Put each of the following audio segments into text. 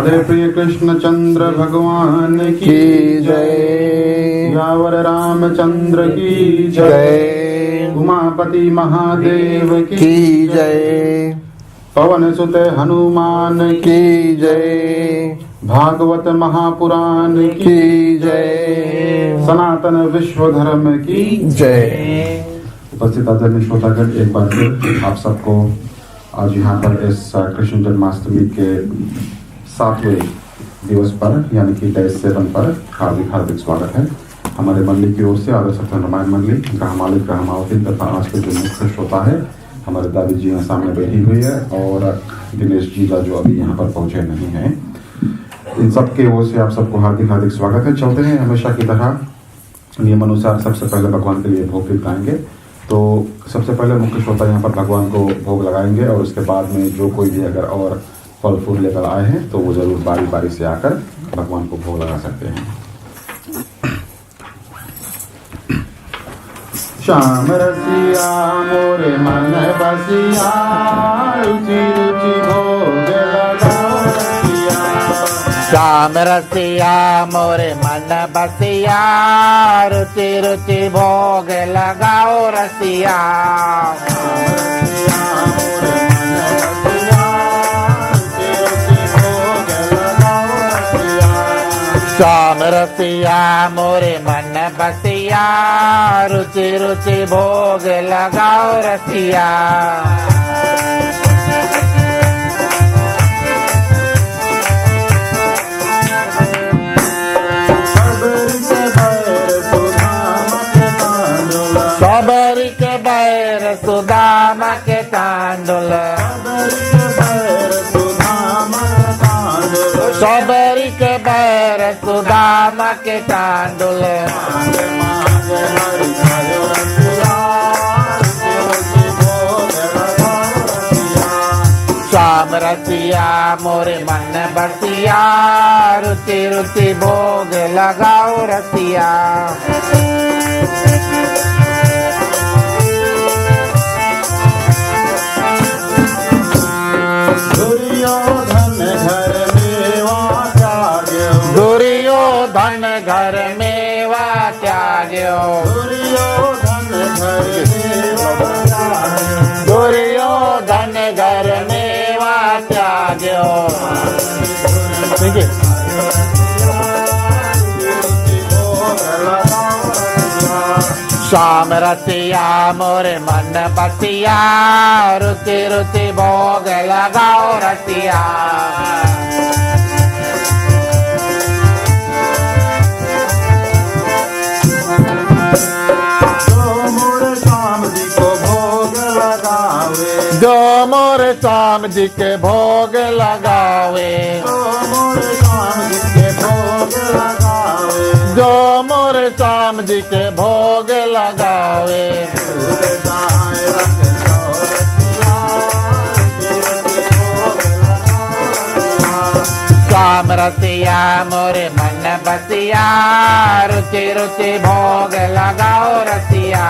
राधे प्रिय कृष्ण चंद्र भगवान की जय। यावर रामचंद्र की जय। उमापति महादेव की जय। पवन सुत हनुमान की जय। भागवत महापुराण की जय। सनातन विश्व धर्म की जय। उपस्थित आदरणीय श्रोतागण, एक बार फिर आप सबको आज यहाँ पर इस कृष्ण जन्माष्टमी के 7वें दिवस पर यानी कि डे 7 पर हार्दिक स्वागत है। हमारे मंडली की ओर से आदर सत्य रामायण मंडली, ग्रह मालिक ग्रहमावती तथा आज के जो मुख्य श्रोता है हमारे दादी जी यहाँ सामने बैठी हुई है और दिनेश जी का जो अभी यहाँ पर पहुँचे नहीं है, इन सब के ओर से आप सबको हार्दिक स्वागत है। चलते हैं हमेशा की तरह नियम अनुसार सबसे पहले भगवान के लिए भोग लगाएंगे। तो सबसे पहले मुख्य श्रोता यहाँ पर भगवान को भोग लगाएंगे और उसके बाद में जो कोई भी अगर और फल फूल लेकर आए हैं तो वो जरूर बारी बारी से आकर भगवान को भोग लगा सकते हैं। श्याम रसिया मोरे मन बसिया, रुचि रुचि भोग लगाओ रसिया। श्याम रसिया मोरे मन बसिया, रुचि रुचि भोग लगाओ रसिया। श्याम रसिया मोरे मन बसिया, रुचि रुचि भोग लगाओ रसिया। सबरी के बैर सुदामा के तांडुल, सबरी के बैर सुदामा के तांडुल। श्याम रसिया मोरे मन बसिया, रुचि रुचि भोग लगाओ रसिया। दुर्योधन घर मेवा त्याग्यो, दुर्योधन घर मेवा त्याग्यो। श्याम रसिया मोरे मन बसिया, रुचि रुचि भोग लगाओ रसिया। जो मोरे श्याम जी के भोग लगावे, जो मोरे श्याम जी के भोग लगावे। श्याम रसिया मोरे मन बसिया, रुचि रुचि भोग लगाओ रसिया।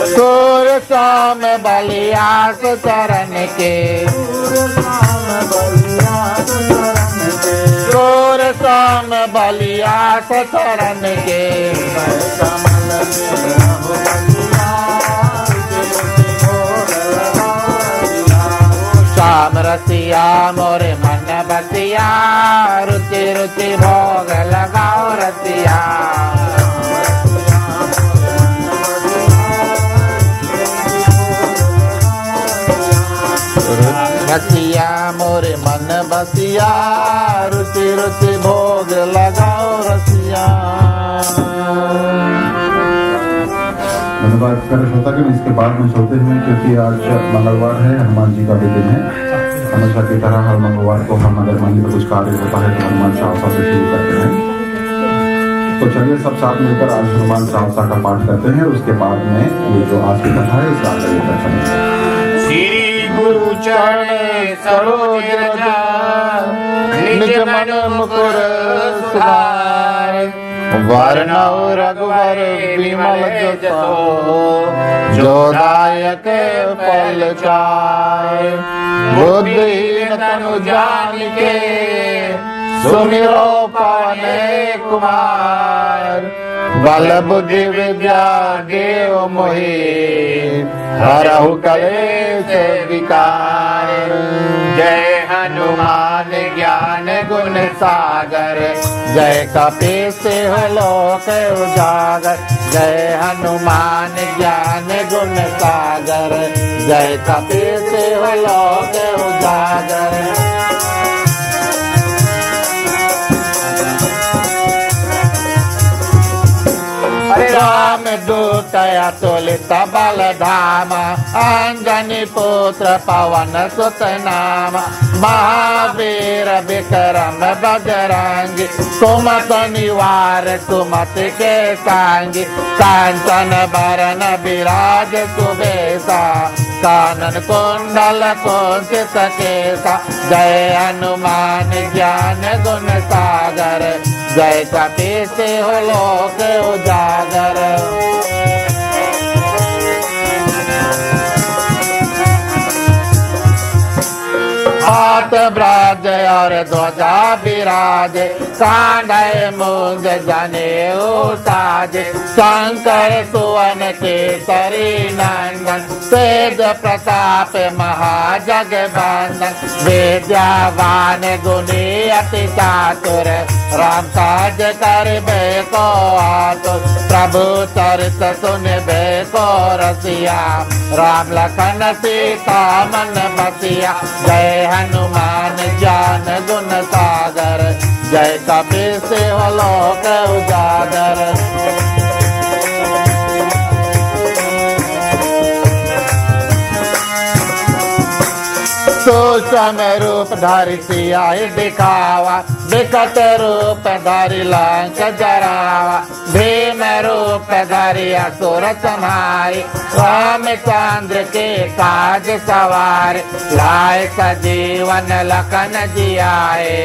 सूर्य शाम बलियास चरण के, सूर्य शाम बलियास चरण के। श्याम रसिया मोरे मन बसिया, रुचि रुचि भोग लगाओ रसिया। रसिया मोरे मन बसिया, रुचि रुचि भोग लगाओ रसिया। धन्यवाद श्रोतागण। इसके बाद में चलते हुए, क्योंकि आज मंगलवार है, हनुमान जी का भी दिन है। हमेशा की तरह हर मंगलवार को हम अगर मंदिर में कुछ कार्य होता है तो हनुमान चालीसा से शुरू करते हैं। तो चलिए सब साथ मिलकर आज हनुमान चालीसा का पाठ करते हैं। उसके बाद में ये जो आज की कथा है इस आगे लेकर चलेंगे। गुरु चरण सरोज रज, निज मन मुकुर सुधार। वर्णौ रघुवर विमल जसो जो दायक फल चाय। बुद्धिहीन तनु जानिके सुमिरो पवन कुमार। बल बुद्धि विद्या देव मोहि हरहु कलेश विकार। जय हनुमान ज्ञान गुण सागर जय कपीस लोक उजागर। जय हनुमान ज्ञान गुण सागर जय कपीस लोक उजागर। राम दूत अतुलित बल धाम अंजनी पुत्र पवन सुत नाम। महावीर विक्रम बजरंगी सुमति निवार सुमति के सांगी। कांचन बरन विराज सुबेसा कानन कुंडल कुंचित केसा। जय हनुमान ज्ञान गुण सागर जय कपीस लोक उजागर। हाथ ब्राज और ध्वजा विराज कांधे मूंज जनेऊ साज। शंकर सुवन केसरी नंदन तेज प्रताप महाजगवंदन। विद्यावान गुणी अति चातुर राम काज करबे को आतुर। प्रभु चरित सुनबे को रसिया राम लखन सीता मन बसिया। जय हनुमान ज्ञान गुण सागर जय कपीस लोक उजागर। सूक्ष्म रूप धारी सियाहि दिखावा विकट रूप धारी लंक जरावा। भीम रूप धारी असुर संहारी रामचंद्र के काज सवार। लाए सजीवन लखन जियाए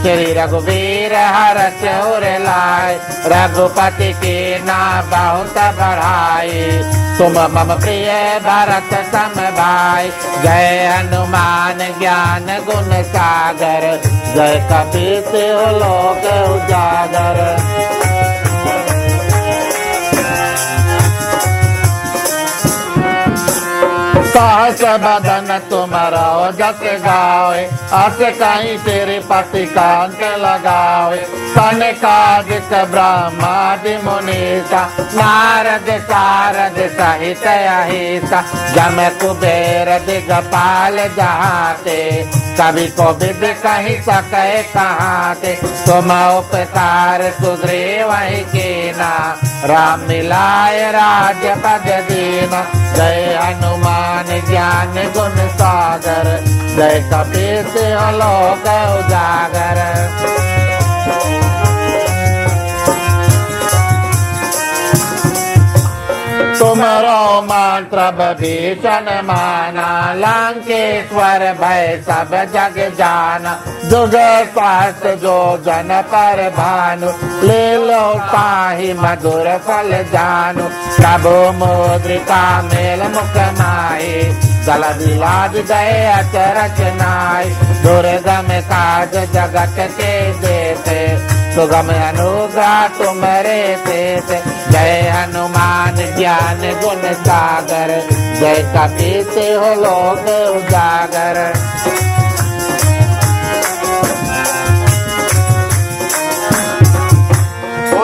श्री रघुवीर हरष उर लाए। रघुपति के नाम बहुत बढ़ाए तुम मम प्रिय भरत सम भाई। जय हनुमान ज्ञान गुण सागर जय कपीस लोक उजागर। सहस बदन तुमरो जस गावे अस कहीं तेरे पति कांत लगावे। सनकादिक ब्रह्मादि मुनीसा नारद सारद सहित अहिसा। जम कुबेर दिगपाल जहाते कभी को विद कहीं सके कहाते। तुम उपकार सुग्रीव ही कीना राम मिलाए राज्य पद दीना। जय हनुमान ज्ञान गुण सागर जय कपीस लोक उजागर। तुमरो मंत्र विभीषण माना लंकेश्वर भय सब जग जाना। जुग सहस्त्र जो जन पर भानु ले लो ताहि मधुर फल जानु। प्रभु मुद्रिका मेल मुख माहि चल दिलाज गए अचरज नाई। दुर्गम काज जगत के देते सुगम अनुग्रह तुम्हारे देते। जय हनुमान ज्ञान गुण सागर जय कपीस लोक उजागर।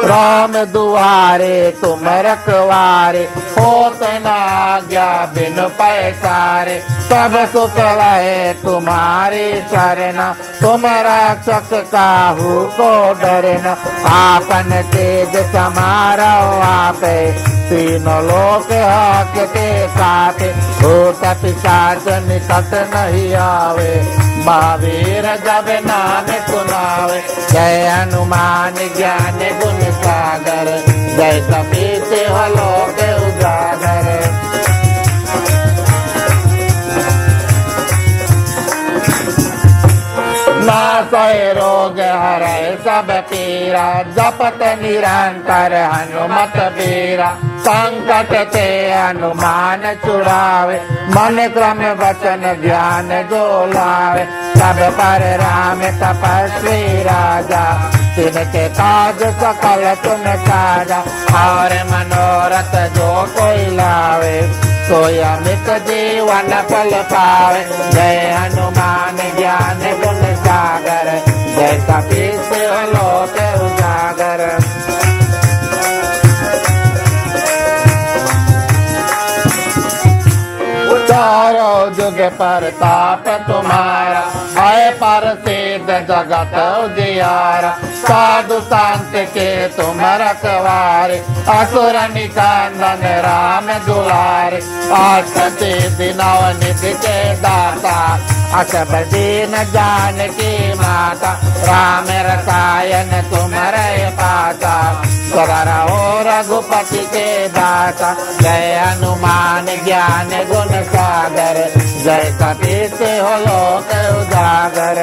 राम दुआरे तुम रखवारे होत न आज्ञा बिन पैसारे। सब सुख लहे तुम्हारी शरण तुम रक्षक काहू को डरना। आपन तेज समारो आपे तीनों लोक हाकते काटे। भूत पिशाच निकट नहीं आवे महावीर जब नाम सुनावे। जय हनुमान ज्ञान गुण सागर जय कपीस लोक उजागर। नासय रोग हरै सब पीरा, जपत निरंतर हनुमत बीरा। संकट ते हनुमान छुड़ावे, मन क्रम वचन ध्यान जो लावे। सब पर राम तपस्वी राजा, तिनके काज सकल तुम साजा। और मनोरथ जो कोई लावे, सोई अमित जीवन फल पावे। जय हनुमान ज्ञान गुण सागर, जय कपीस लोक उजागर। चारों जुग परताप तुम्हारा, है पर सिद्ध जगत उजियारा। साधु संत के तुम रखवारे, असुर निकंदन राम दुलारे। अष्ट सिद्धि नव निधि के दाता, अष्ट दीन जानकी माता। राम रसायन तुम्हारे पाता, सदा रहो रघुपति के दाता। जय हनुमान ज्ञान गुण सागर, जय कपीस हो लोक उजागर।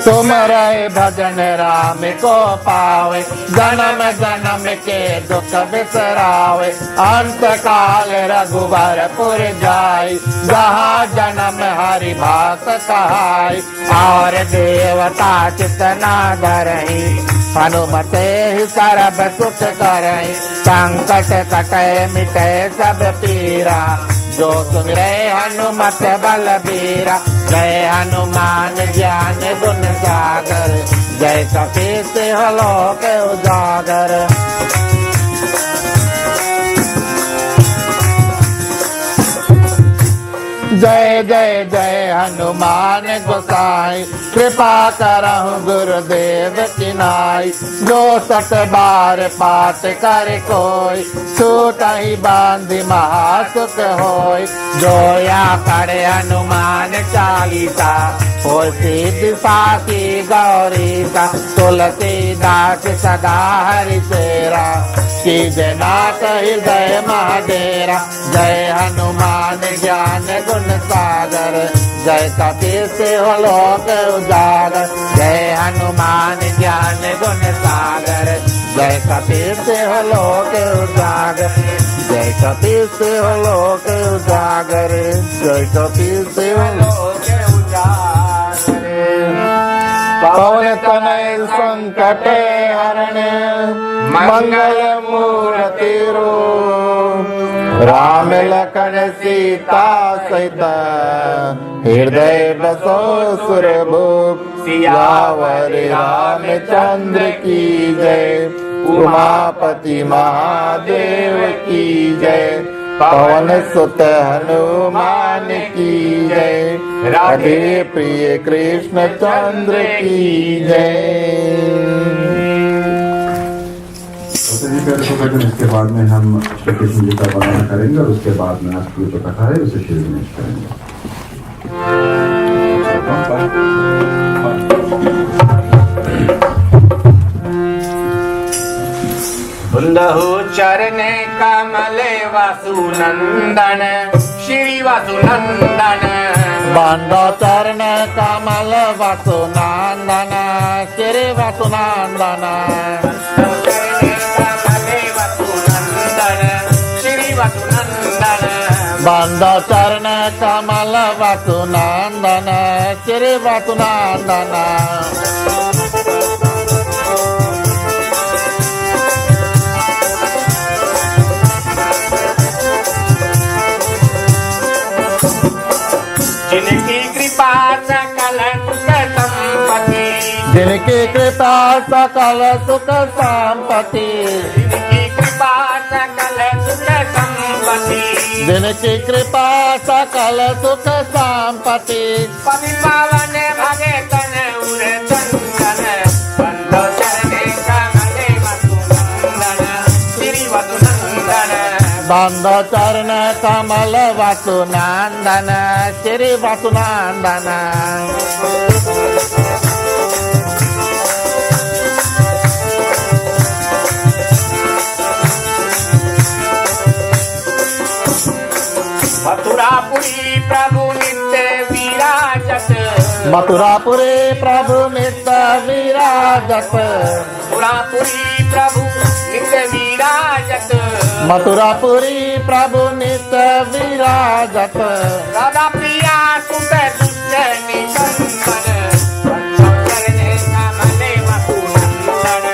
तुम रहे भजन राम को पावे, जन्म जन्म के दुख बिसरावे। अंत काल रघुबरपुर जाई, जहाँ जन्म हरि भास कहाई। और देवता चितना धरही, हनुमते ही सर्व सुख करही। संकट कटे मिटे सब पीरा, जो सुमिरे हनुमत बलबीरा। जय हनुमान ज्ञान गुण सागर, जय कपीस हो लोक उजागर। जय जय जय हनुमान गोसाई, कृपा करहु गुरुदेव की नाई। जो सत बार पाठ कर कोई, छूटहि बांधि महासुख होय। जो या पढ़े हनुमान चालीसा, होय सिद्धि साखी गौरीसा। तुलसीदास सदा हरि सेरा, कीजे नाथ हृदय महाडेरा। जय हनुमान ज्ञान गुण सागर, जय कपीस हो लोक उजागर। जय हनुमान ज्ञान गुण सागर, जय कपीस हो लोक उजागर। जय कपीस हो लोक उजागर, जय कपीस हो लोक उजागर। पवन तनय संकट हरण, मंगल मूर्ति रूप। राम लखन सीता सहित, हृदय बसो सुरभूप। सियावर रामचंद्र की जय, उमापति महादेव की जय। पवन सुत हनुमान की जय, राधे प्रिय कृष्ण चंद्र की जय। इसके बाद में हम श्री कृष्ण जी का वर्णन करेंगे और उसके बाद में आज जो कथा है उसे श्री गणेश करेंगे। बुंदहु चरणे कमले वासुनंदन, श्री वासुनंदन। बांधो चरण कमल वासुनंदन, श्री वासुनंदन। बांधो चरण कमल वासुनंदन, श्री वासुनंदन। जिनकी कृपा सकल सुख संपत्ति, जिनकी कृपा सकल सुख संपत्ति। जिनकी कृपा सकल सुख संपत्ति, जिनकी कृपा सकल सुख संपत्ति। पति पावन भगे तन उरे चंदन, बंधो चरणे कमले वासुनंदन, श्री वासुनंदन। बांधो चरण कमल वासुनंदन, श्री वासुनंदन। मथुरापुरी प्रभु नित्य मथुरापुरी प्रभु नित्य विराजत, मथुरापुरी प्रभु नित्य विराजत, मथुरापुरी प्रभु नित्य विराजत। राधा प्रिया सुत दुष्ट निकंदन, वंदे कमले वसुनंदन,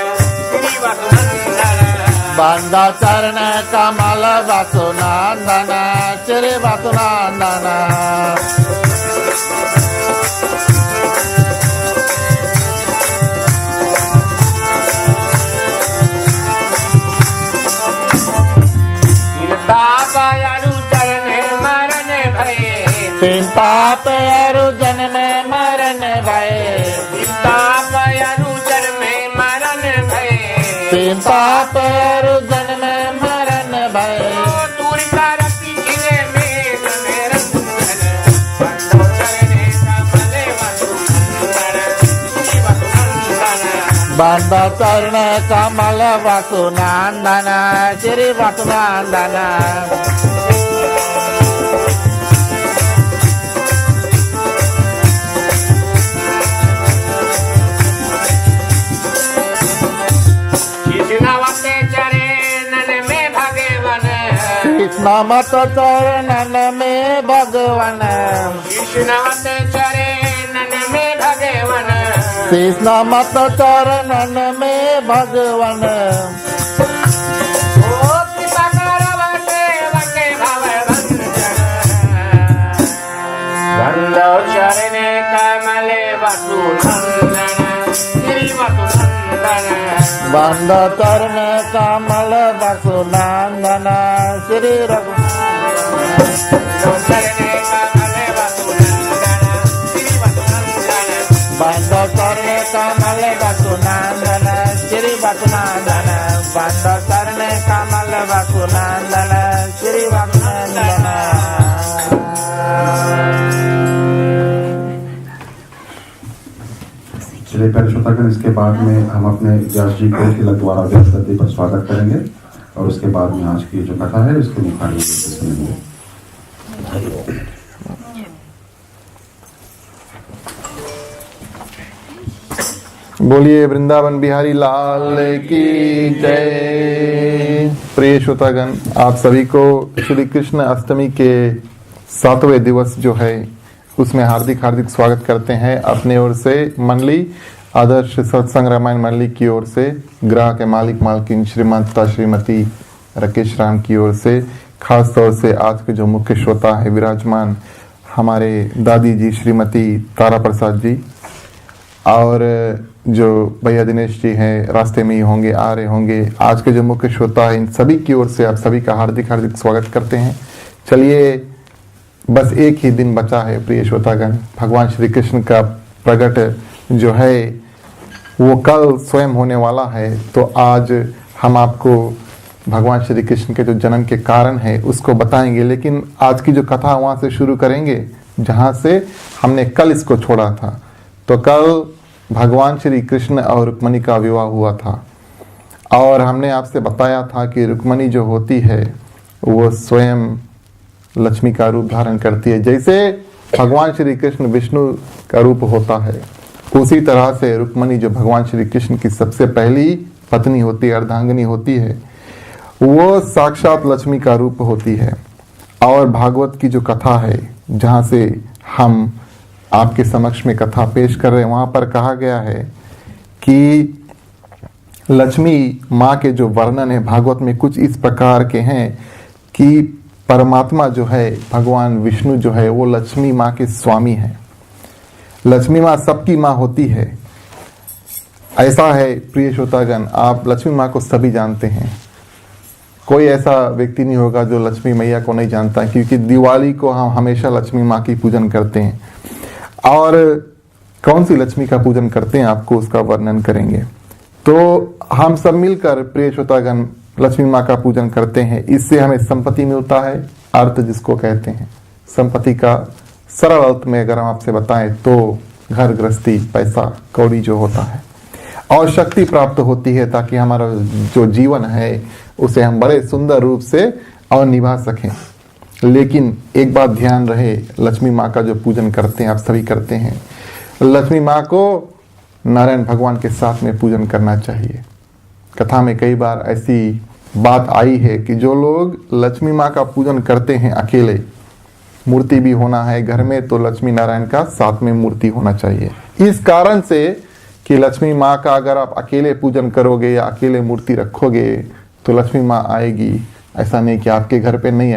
श्री वसुनंदन। बंदा चरण कमल वसुनंदन, श्री वसुनंदन। चिंता पे अरुजन में मरण भय, चिंता पे अरुजन में मरण भय, चिंता पे अरुजन में मरण भय। दूरी करती जिले में रंजन, बंदो चरणे कमले वसुनंदन, श्री वसुनंदन। बंदा चरण कमल वसुनंदन, श्री वसुनंदन। कृष्णवत चरणन में भगवन, कृष्णवत चरणन में भगवन, कृष्णवत चरणन में भगवन। ओ कृपा करवते वटे भव भंजन, बंदो चरणे कमले वसुनंदन, श्री वसुनंदन। बंद चरण कमल वसुनंदन, श्री चरणे कमले वसुनंदन, श्री वसुनंदन। बंद चरण कमल वसुनंदन, श्री वसुनंदन। बंद चरण कमल वसुनंदन, श्री वसुनंदन। चलिए पहले श्रोतागण, इसके बाद में हम अपने व्यास जी को तिलक द्वारा व्यास गद्दी पर स्वागत करेंगे और उसके बाद में आज की जो कथा है उसके मुखारी सुनेंगे। बोलिए वृंदावन बिहारी लाल की जय। प्रिय श्रोतागण, आप सभी को श्री कृष्ण अष्टमी के 7वें दिवस जो है उसमें हार्दिक हार्दिक स्वागत करते हैं। अपने ओर से मंडली आदर्श सत्संग रामायण मंडली की ओर से, ग्रह के मालिक मालकिन श्रीमान तथा श्रीमती राकेश राम की ओर से, खास तौर से आज के जो मुख्य श्रोता है विराजमान हमारे दादी जी श्रीमती तारा प्रसाद जी, और जो भैया दिनेश जी हैं रास्ते में ही होंगे, आ रहे होंगे। आज के जो मुख्य श्रोता है इन सभी की ओर से आप सभी का हार्दिक हार्दिक स्वागत करते हैं। चलिए, बस एक ही दिन बचा है प्रिय श्रोतागण, भगवान श्री कृष्ण का प्रकट जो है वो कल स्वयं होने वाला है। तो आज हम आपको भगवान श्री कृष्ण के जो जन्म के कारण है उसको बताएंगे, लेकिन आज की जो कथा वहाँ से शुरू करेंगे जहाँ से हमने कल इसको छोड़ा था। तो कल भगवान श्री कृष्ण और रुक्मणी का विवाह हुआ था और हमने आपसे बताया था कि रुक्मणी जो होती है वो स्वयं लक्ष्मी का रूप धारण करती है। जैसे भगवान श्री कृष्ण विष्णु का रूप होता है, उसी तरह से रुक्मणी जो भगवान श्री कृष्ण की सबसे पहली पत्नी होती है, अर्धांगिनी होती है, वो साक्षात लक्ष्मी का रूप होती है। और भागवत की जो कथा है जहाँ से हम आपके समक्ष में कथा पेश कर रहे हैं, वहाँ पर कहा गया है कि लक्ष्मी माँ के जो वर्णन है भागवत में कुछ इस प्रकार के हैं कि परमात्मा जो है भगवान विष्णु जो है वो लक्ष्मी माँ के स्वामी है। लक्ष्मी माँ सबकी माँ होती है। ऐसा है प्रिय श्रोतागण, आप लक्ष्मी माँ को सभी जानते हैं, कोई ऐसा व्यक्ति नहीं होगा जो लक्ष्मी मैया को नहीं जानता है, क्योंकि दिवाली को हम हमेशा लक्ष्मी माँ की पूजन करते हैं। और कौन सी लक्ष्मी का पूजन करते हैं आपको उसका वर्णन करेंगे। तो हम सब मिलकर प्रिय श्रोतागण लक्ष्मी माँ का पूजन करते हैं, इससे हमें संपत्ति मिलता है। अर्थ जिसको कहते हैं संपत्ति का सरल अर्थ में अगर हम आपसे बताएं तो घर गृहस्थी, पैसा कौड़ी जो होता है, और शक्ति प्राप्त होती है ताकि हमारा जो जीवन है उसे हम बड़े सुंदर रूप से और निभा सकें। लेकिन एक बात ध्यान रहे, लक्ष्मी माँ का जो पूजन करते हैं आप सभी करते हैं, लक्ष्मी माँ को नारायण भगवान के साथ में पूजन करना चाहिए। कथा में कई बार ऐसी बात आई है कि जो लोग लक्ष्मी माँ का पूजन करते हैं अकेले, मूर्ति भी होना है घर में तो लक्ष्मी नारायण का साथ में मूर्ति होना चाहिए। इस कारण से कि लक्ष्मी माँ का अगर आप अकेले पूजन करोगे या अकेले मूर्ति रखोगे तो लक्ष्मी माँ आएगी, ऐसा नहीं कि आपके घर पे नहीं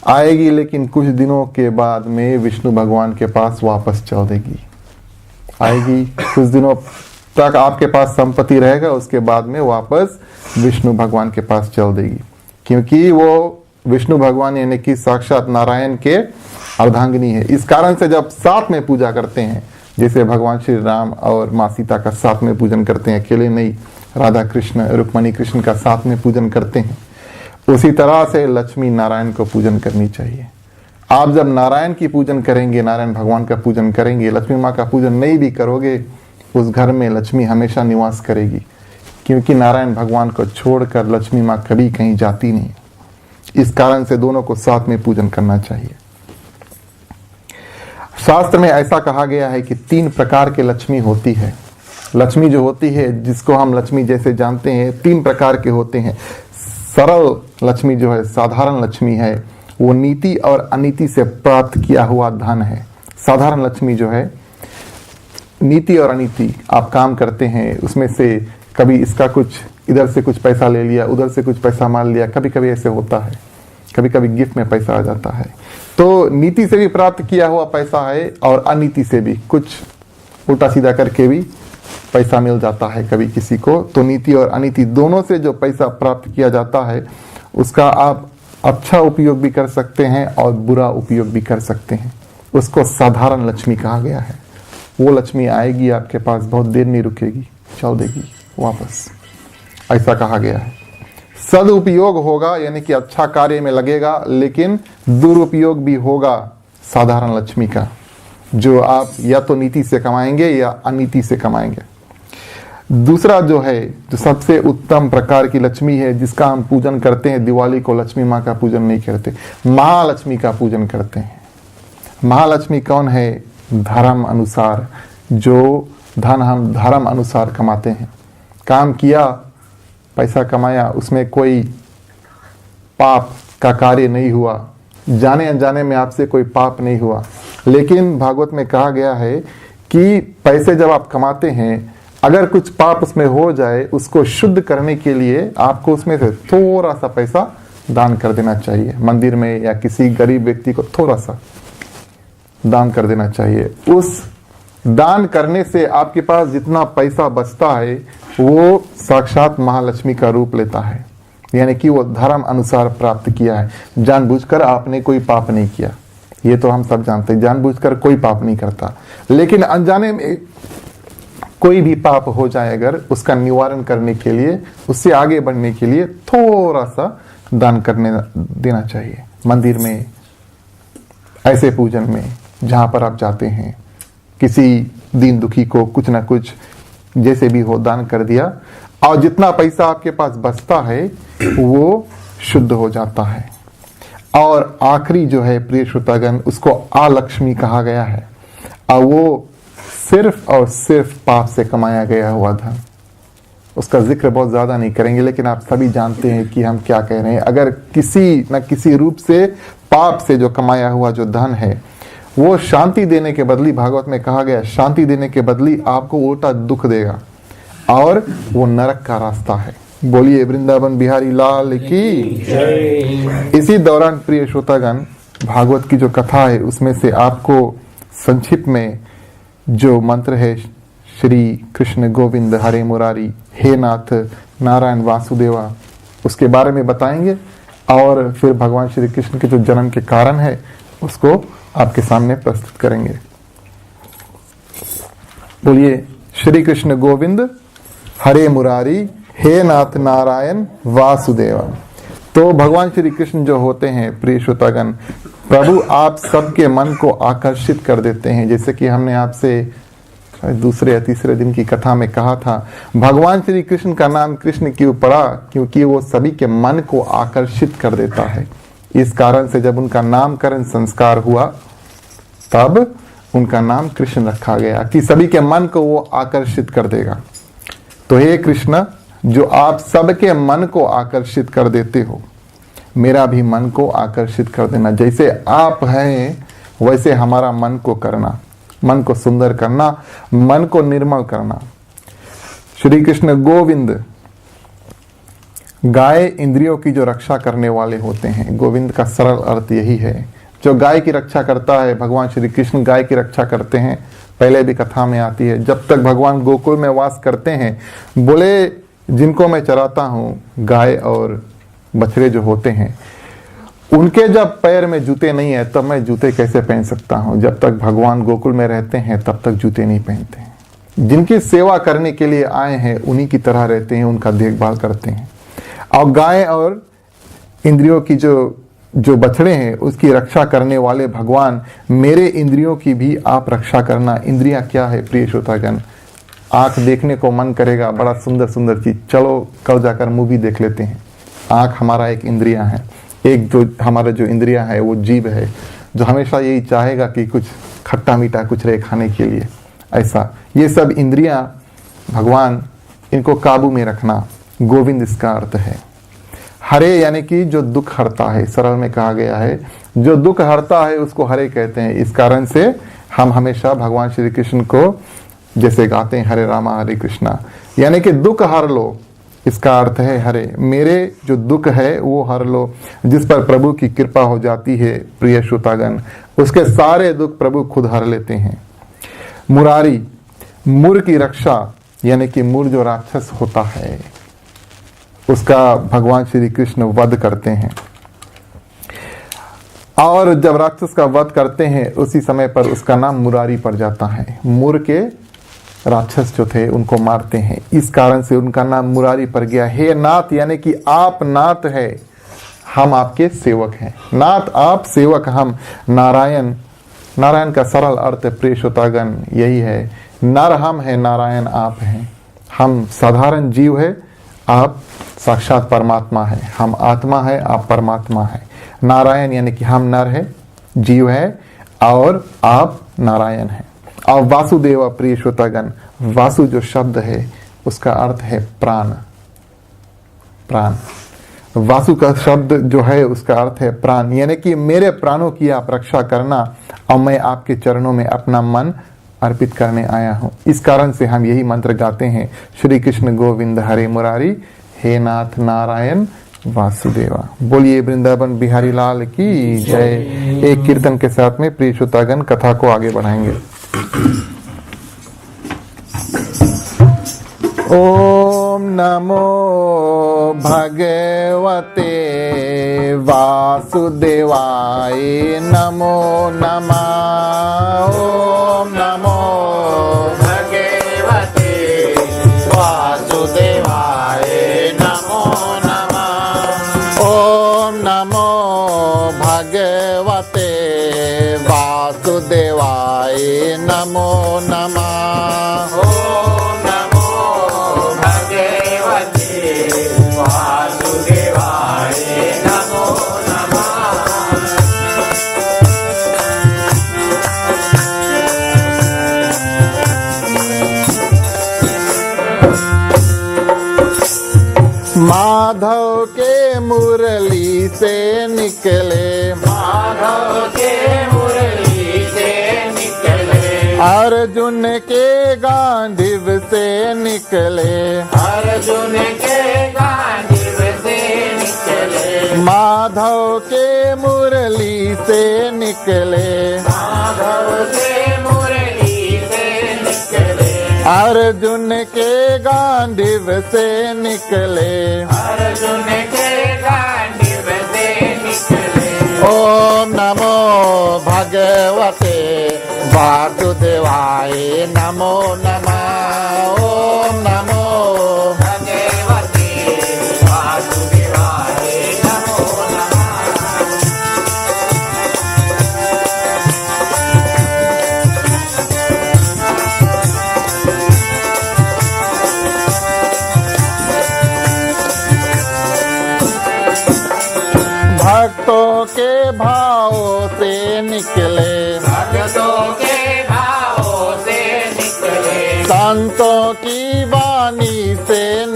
आएगी, लेकिन कुछ दिनों के बाद में विष्णु भगवान के पास वापस चल देगी। आएगी, कुछ दिनों तक आपके पास संपत्ति रहेगा, उसके बाद में वापस विष्णु भगवान के पास चल देगी, क्योंकि वो विष्णु भगवान यानी कि साक्षात नारायण के अर्धांगिनी है। इस कारण से जब साथ में पूजा करते हैं, जैसे भगवान श्री राम और माँ सीता का साथ में पूजन करते हैं, अकेले नहीं, राधा कृष्ण रुक्मणी कृष्ण का साथ में पूजन करते हैं, उसी तरह से लक्ष्मी नारायण को पूजन करनी चाहिए। आप जब नारायण की पूजन करेंगे, नारायण भगवान का पूजन करेंगे, लक्ष्मी माँ का पूजन नहीं भी करोगे, उस घर में लक्ष्मी हमेशा निवास करेगी, क्योंकि नारायण भगवान को छोड़कर लक्ष्मी माँ कभी कहीं जाती नहीं। इस कारण से दोनों को साथ में पूजन करना चाहिए। शास्त्र में ऐसा कहा गया है कि 3 प्रकार के लक्ष्मी होती है। लक्ष्मी जो होती है, जिसको हम लक्ष्मी जैसे जानते हैं, 3 प्रकार के होते हैं। सरल लक्ष्मी जो है, साधारण लक्ष्मी है, वो नीति और अनीति से प्राप्त किया हुआ धन है। साधारण लक्ष्मी जो है, नीति और अनीति, आप काम करते हैं उसमें से कभी इसका कुछ इधर से कुछ पैसा ले लिया, उधर से कुछ पैसा मान लिया, कभी कभी ऐसे होता है, कभी कभी गिफ्ट में पैसा आ जाता है। तो नीति से भी प्राप्त किया हुआ पैसा है और अनीति से भी कुछ उल्टा सीधा करके भी पैसा मिल जाता है कभी किसी को। तो नीति और अनीति दोनों से जो पैसा प्राप्त किया जाता है, उसका आप अच्छा उपयोग भी कर सकते हैं और बुरा उपयोग भी कर सकते हैं। उसको साधारण लक्ष्मी कहा गया है। वो लक्ष्मी आएगी आपके पास, बहुत देर नहीं रुकेगी, चल देगी वापस, ऐसा कहा गया है। सदुपयोग होगा यानी कि अच्छा कार्य में लगेगा, लेकिन दुरुपयोग भी होगा साधारण लक्ष्मी का, जो आप या तो नीति से कमाएंगे या अनीति से कमाएंगे। दूसरा जो है, जो सबसे उत्तम प्रकार की लक्ष्मी है, जिसका हम पूजन करते हैं, दिवाली को लक्ष्मी माँ का पूजन नहीं करते, महालक्ष्मी का पूजन करते हैं। महालक्ष्मी कौन है? धर्म अनुसार, जो धन हम धर्म अनुसार कमाते हैं। काम किया, पैसा कमाया, उसमें कोई पाप का कार्य नहीं हुआ, जाने अनजाने में आपसे कोई पाप नहीं हुआ। लेकिन भागवत में कहा गया है कि पैसे जब आप कमाते हैं, अगर कुछ पाप उसमें हो जाए, उसको शुद्ध करने के लिए आपको उसमें से थोड़ा सा पैसा दान कर देना चाहिए। मंदिर में या किसी गरीब व्यक्ति को थोड़ा सा दान कर देना चाहिए। उस दान करने से आपके पास जितना पैसा बचता है, वो साक्षात महालक्ष्मी का रूप लेता है, यानी कि वो धर्म अनुसार प्राप्त किया है। जानबूझकर आपने कोई पाप नहीं किया, ये तो हम सब जानते हैं, जानबूझकर कोई पाप नहीं करता। लेकिन अनजाने में कोई भी पाप हो जाए, अगर उसका निवारण करने के लिए, उससे आगे बढ़ने के लिए थोड़ा सा दान करने देना चाहिए। मंदिर में, ऐसे पूजन में जहां पर आप जाते हैं, किसी दीन दुखी को कुछ ना कुछ जैसे भी हो दान कर दिया, और जितना पैसा आपके पास बचता है वो शुद्ध हो जाता है। और आखिरी जो है प्रिय श्रोतागण, उसको अलक्ष्मी कहा गया है, और वो सिर्फ और सिर्फ पाप से कमाया गया हुआ धन। उसका जिक्र बहुत ज्यादा नहीं करेंगे, लेकिन आप सभी जानते हैं कि हम क्या कह रहे हैं। अगर किसी न किसी रूप से पाप से जो कमाया हुआ जो धन है, वो शांति देने के बदली, भागवत में कहा गया, शांति देने के बदली आपको उल्टा दुख देगा, और वो नरक का रास्ता है। बोलिए वृंदावन बिहारी लाल की। इसी दौरान प्रिय श्रोतागण, भागवत की जो कथा है उसमें से आपको संक्षिप्त में जो मंत्र है, श्री कृष्ण गोविंद हरे मुरारी, हे नाथ नारायण वासुदेवा, उसके बारे में बताएंगे, और फिर भगवान श्री कृष्ण के जो जन्म के कारण है उसको आपके सामने प्रस्तुत करेंगे। बोलिए श्री कृष्ण गोविंद हरे मुरारी, हे नाथ नारायण वासुदेवा। तो भगवान श्री कृष्ण जो होते हैं प्रिय श्रोतागण, प्रभु आप सबके मन को आकर्षित कर देते हैं। जैसे कि हमने आपसे दूसरे या तीसरे दिन की कथा में कहा था, भगवान श्री कृष्ण का नाम कृष्ण क्यों पड़ा? क्योंकि वो सभी के मन को आकर्षित कर देता है। इस कारण से जब उनका नामकरण संस्कार हुआ, तब उनका नाम कृष्ण रखा गया कि सभी के मन को वो आकर्षित कर देगा। तो हे कृष्ण, जो आप सबके मन को आकर्षित कर देते हो, मेरा भी मन को आकर्षित कर देना। जैसे आप हैं वैसे हमारा मन को करना, मन को सुंदर करना, मन को निर्मल करना। श्री कृष्ण गोविंद गाय इंद्रियों की जो रक्षा करने वाले होते हैं। गोविंद का सरल अर्थ यही है, जो गाय की रक्षा करता है। भगवान श्री कृष्ण गाय की रक्षा करते हैं। पहले भी कथा में आती है, जब तक भगवान गोकुल में वास करते हैं, बोले जिनको मैं चराता हूँ, गाय और बछड़े जो होते हैं, उनके जब पैर में जूते नहीं है तब मैं जूते कैसे पहन सकता हूँ। जब तक भगवान गोकुल में रहते हैं तब तक जूते नहीं पहनते हैं। जिनकी सेवा करने के लिए आए हैं उन्हीं की तरह रहते हैं, उनका देखभाल करते हैं। और गाय और इंद्रियों की जो बछड़े हैं उसकी रक्षा करने वाले भगवान, मेरे इंद्रियों की भी आप रक्षा करना। इंद्रियां क्या है प्रिय श्रोतागण? आंख देखने को मन करेगा, बड़ा सुंदर सुंदर चीज, चलो कल जाकर मूवी देख लेते हैं। आंख हमारा एक इंद्रिया है। एक जो हमारा जो इंद्रिया है वो जीभ है, जो हमेशा यही चाहेगा कि कुछ खट्टा मीठा कुछ रहे खाने के लिए। ऐसा ये सब इंद्रियां भगवान, इनको काबू में रखना, गोविंद इसका अर्थ है। हरे यानी कि जो दुख हरता है, सरल में कहा गया है, जो दुख हरता है उसको हरे कहते हैं। इस कारण से हम हमेशा भगवान श्री कृष्ण को जैसे गाते हैं, हरे रामा हरे कृष्णा, यानी कि दुख हर लो, इसका अर्थ है हरे। मेरे जो दुख है वो हर लो। जिस पर प्रभु की कृपा हो जाती है प्रिय श्रोतागण, उसके सारे दुख प्रभु खुद हर लेते हैं। मुरारी, मुर की रक्षा, यानी कि मुर जो राक्षस होता है उसका भगवान श्री कृष्ण वध करते हैं। और जब राक्षस का वध करते हैं उसी समय पर उसका नाम मुरारी पड़ जाता है। मुर के राक्षस जो थे उनको मारते हैं, इस कारण से उनका नाम मुरारी पड़ गया। हे नाथ, यानी कि आप नाथ है, हम आपके सेवक हैं। नाथ आप, सेवक हम। नारायण, नारायण का सरल अर्थ प्रिय श्रोतागण यही है, नर हम है, नारायण आप हैं। हम साधारण जीव है, आप साक्षात परमात्मा है। हम आत्मा है, आप परमात्मा है। नारायण यानी कि हम नर है, जीव है, और आप नारायण है। और वासुदेव प्रिय श्रोतागण, वासु जो शब्द है उसका अर्थ है प्राण। प्राण, वासु का शब्द जो है उसका अर्थ है प्राण, यानी कि मेरे प्राणों की आप रक्षा करना और मैं आपके चरणों में अपना मन अर्पित करने आया हूं। इस कारण से हम यही मंत्र गाते हैं, श्री कृष्ण गोविंद हरे मुरारी, हे नाथ नारायण वासुदेवा। बोलिए वृंदावन बिहारी लाल की जय। एक कीर्तन के साथ में प्रिय श्रोतागण कथा को आगे बढ़ाएंगे। ओम नमो भगवते वासुदेवाय नमो नमः। ओम नमो भगवते वासुदेवाय नमो नमः। ओम नमो भगवते वासुदेवाय नमो नमः। ओम नमो भगवते वासुदेवाय नमो नमः। माधव के मुरली से निकले, माधव के मुरली से निकले, अर्जुन के गांडीव से निकले, अर्जुन के गांडीव से निकले, माधव के मुरली से निकले, माधव के मुरली से निकले, अर्जुन के गांडीव से निकले, अर्जुन के गांडीव से निकले। ओम नमो भगवते वासुदेवाय नमो नमः। ओम नमो भगवते वासुदेवाय नमो नमः। भक्तों के भाव से निकले, भक्तों के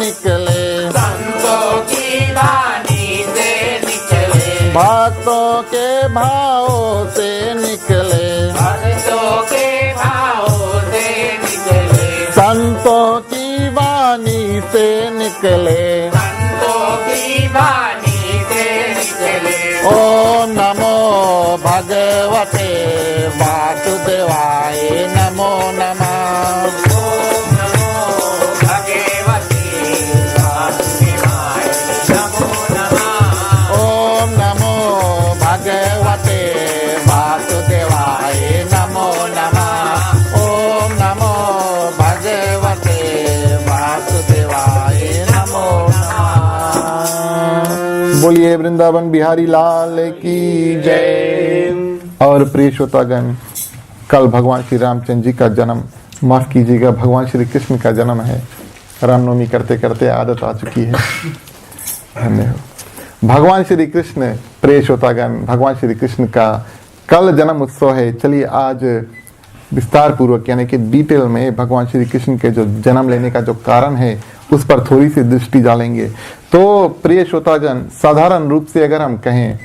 निकले, संतों की वाणी से निकले, भक्तों के भाव से निकले, भक्तों के भाव से निकले, संतों की वाणी से निकले। संतों की वाणी से निकले। ओम नमो भगवते वासुदेवाय नमो नमः। ओम नमो भगवते वासुदेवाय नमो नमः। ओम नमो भगवते वासुदेवाय नमो नमः। ओम नमो भगवते वासुदेवाय नमो नमः। बोलिए वृंदावन बिहारी लाल की जय। और प्रिय श्रोतागण, कल भगवान श्री रामचंद्र जी का जन्म, माफ कीजिएगा, भगवान श्री कृष्ण का जन्म है। रामनवमी करते करते आदत आ चुकी है। धन्यवाद। भगवान श्री कृष्ण, प्रिय श्रोतागण, भगवान श्री कृष्ण का कल जन्म उत्सव है। चलिए आज विस्तार पूर्वक यानी कि डिटेल में भगवान श्री कृष्ण के जो जन्म लेने का जो कारण है उस पर थोड़ी सी दृष्टि डालेंगे। तो प्रिय श्रोतागण, साधारण रूप से अगर हम कहें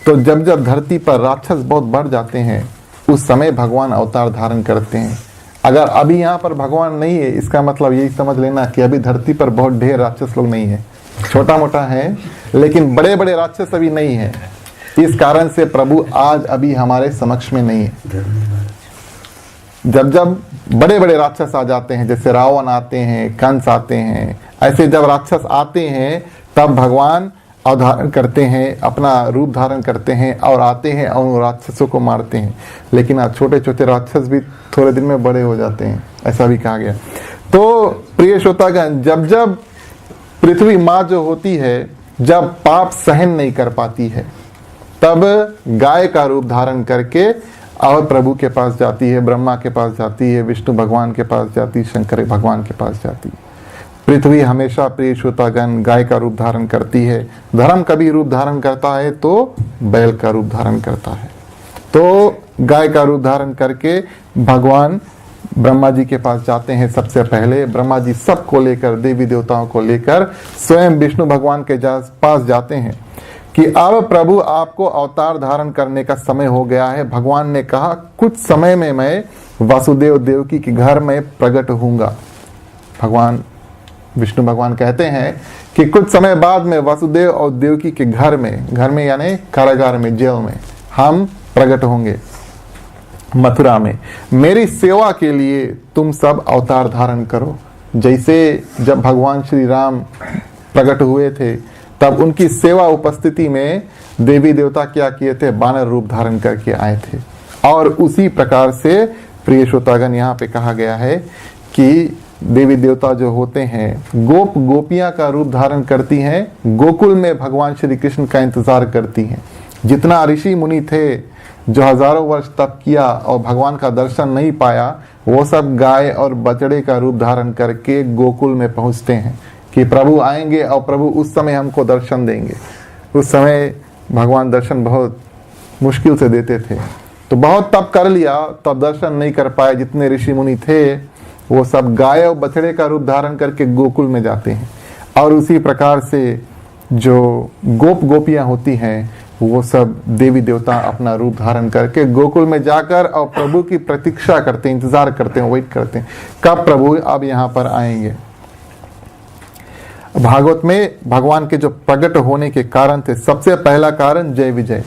तो जब जब धरती पर राक्षस बहुत बढ़ जाते हैं उस समय भगवान अवतार धारण करते हैं। अगर अभी यहाँ पर भगवान नहीं है इसका मतलब यही समझ लेना कि अभी धरती पर बहुत ढेर राक्षस लोग नहीं है, छोटा मोटा है लेकिन बड़े बड़े राक्षस अभी नहीं है। इस कारण से प्रभु आज अभी हमारे समक्ष में नहीं है। जब जब बड़े बड़े राक्षस आ जाते हैं, जैसे रावण आते हैं, कंस आते हैं, ऐसे जब राक्षस आते हैं तब भगवान अवधारण करते हैं, अपना रूप धारण करते हैं और आते हैं और उन राक्षसों को मारते हैं। लेकिन आज छोटे छोटे राक्षस भी थोड़े दिन में बड़े हो जाते हैं, ऐसा भी कहा गया। तो प्रिय श्रोतागण, जब जब पृथ्वी माँ जो होती है जब पाप सहन नहीं कर पाती है तब गाय का रूप धारण करके और प्रभु के पास जाती है, ब्रह्मा के पास जाती है, विष्णु भगवान के पास जाती है, शंकर भगवान के पास जाती है। पृथ्वी हमेशा प्रिय श्रोतागण गाय का रूप धारण करती है। धर्म कभी रूप धारण करता है तो बैल का रूप धारण करता है। तो गाय का रूप धारण करके भगवान ब्रह्मा जी के पास जाते हैं। सबसे पहले ब्रह्मा जी सबको लेकर, देवी देवताओं को लेकर स्वयं विष्णु भगवान के पास जाते हैं कि अब प्रभु आपको अवतार धारण करने का समय हो गया है। भगवान ने कहा कुछ समय में मैं वासुदेव देवकी के घर में प्रकट होऊंगा। भगवान विष्णु भगवान कहते हैं कि कुछ समय बाद में वासुदेव और देवकी के घर में यानी कारागार में, जेल में हम प्रकट होंगे मथुरा में। मेरी सेवा के लिए तुम सब अवतार धारण करो। जैसे जब भगवान श्री राम प्रकट हुए थे तब उनकी सेवा उपस्थिति में देवी देवता क्या किए थे, बानर रूप धारण करके आए थे। और उसी प्रकार से प्रिय श्रोतागण यहाँ पे कहा गया है कि देवी देवता जो होते हैं गोप गोपियां का रूप धारण करती हैं, गोकुल में भगवान श्री कृष्ण का इंतजार करती हैं। जितना ऋषि मुनि थे जो हजारों वर्ष तप किया और भगवान का दर्शन नहीं पाया, वो सब गाय और बछड़े का रूप धारण करके गोकुल में पहुंचते हैं कि प्रभु आएंगे और प्रभु उस समय हमको दर्शन देंगे। उस समय भगवान दर्शन बहुत मुश्किल से देते थे, तो बहुत तप कर लिया तब दर्शन नहीं कर पाए। जितने ऋषि मुनि थे वो सब गाय और बछड़े का रूप धारण करके गोकुल में जाते हैं। और उसी प्रकार से जो गोप गोपियां होती हैं वो सब देवी देवता अपना रूप धारण करके गोकुल में जाकर और प्रभु की प्रतीक्षा करते हैं, इंतजार करते हैं, वेट करते हैं कब प्रभु अब यहाँ पर आएंगे। भागवत में भगवान के जो प्रकट होने के कारण थे, सबसे पहला कारण जय विजय।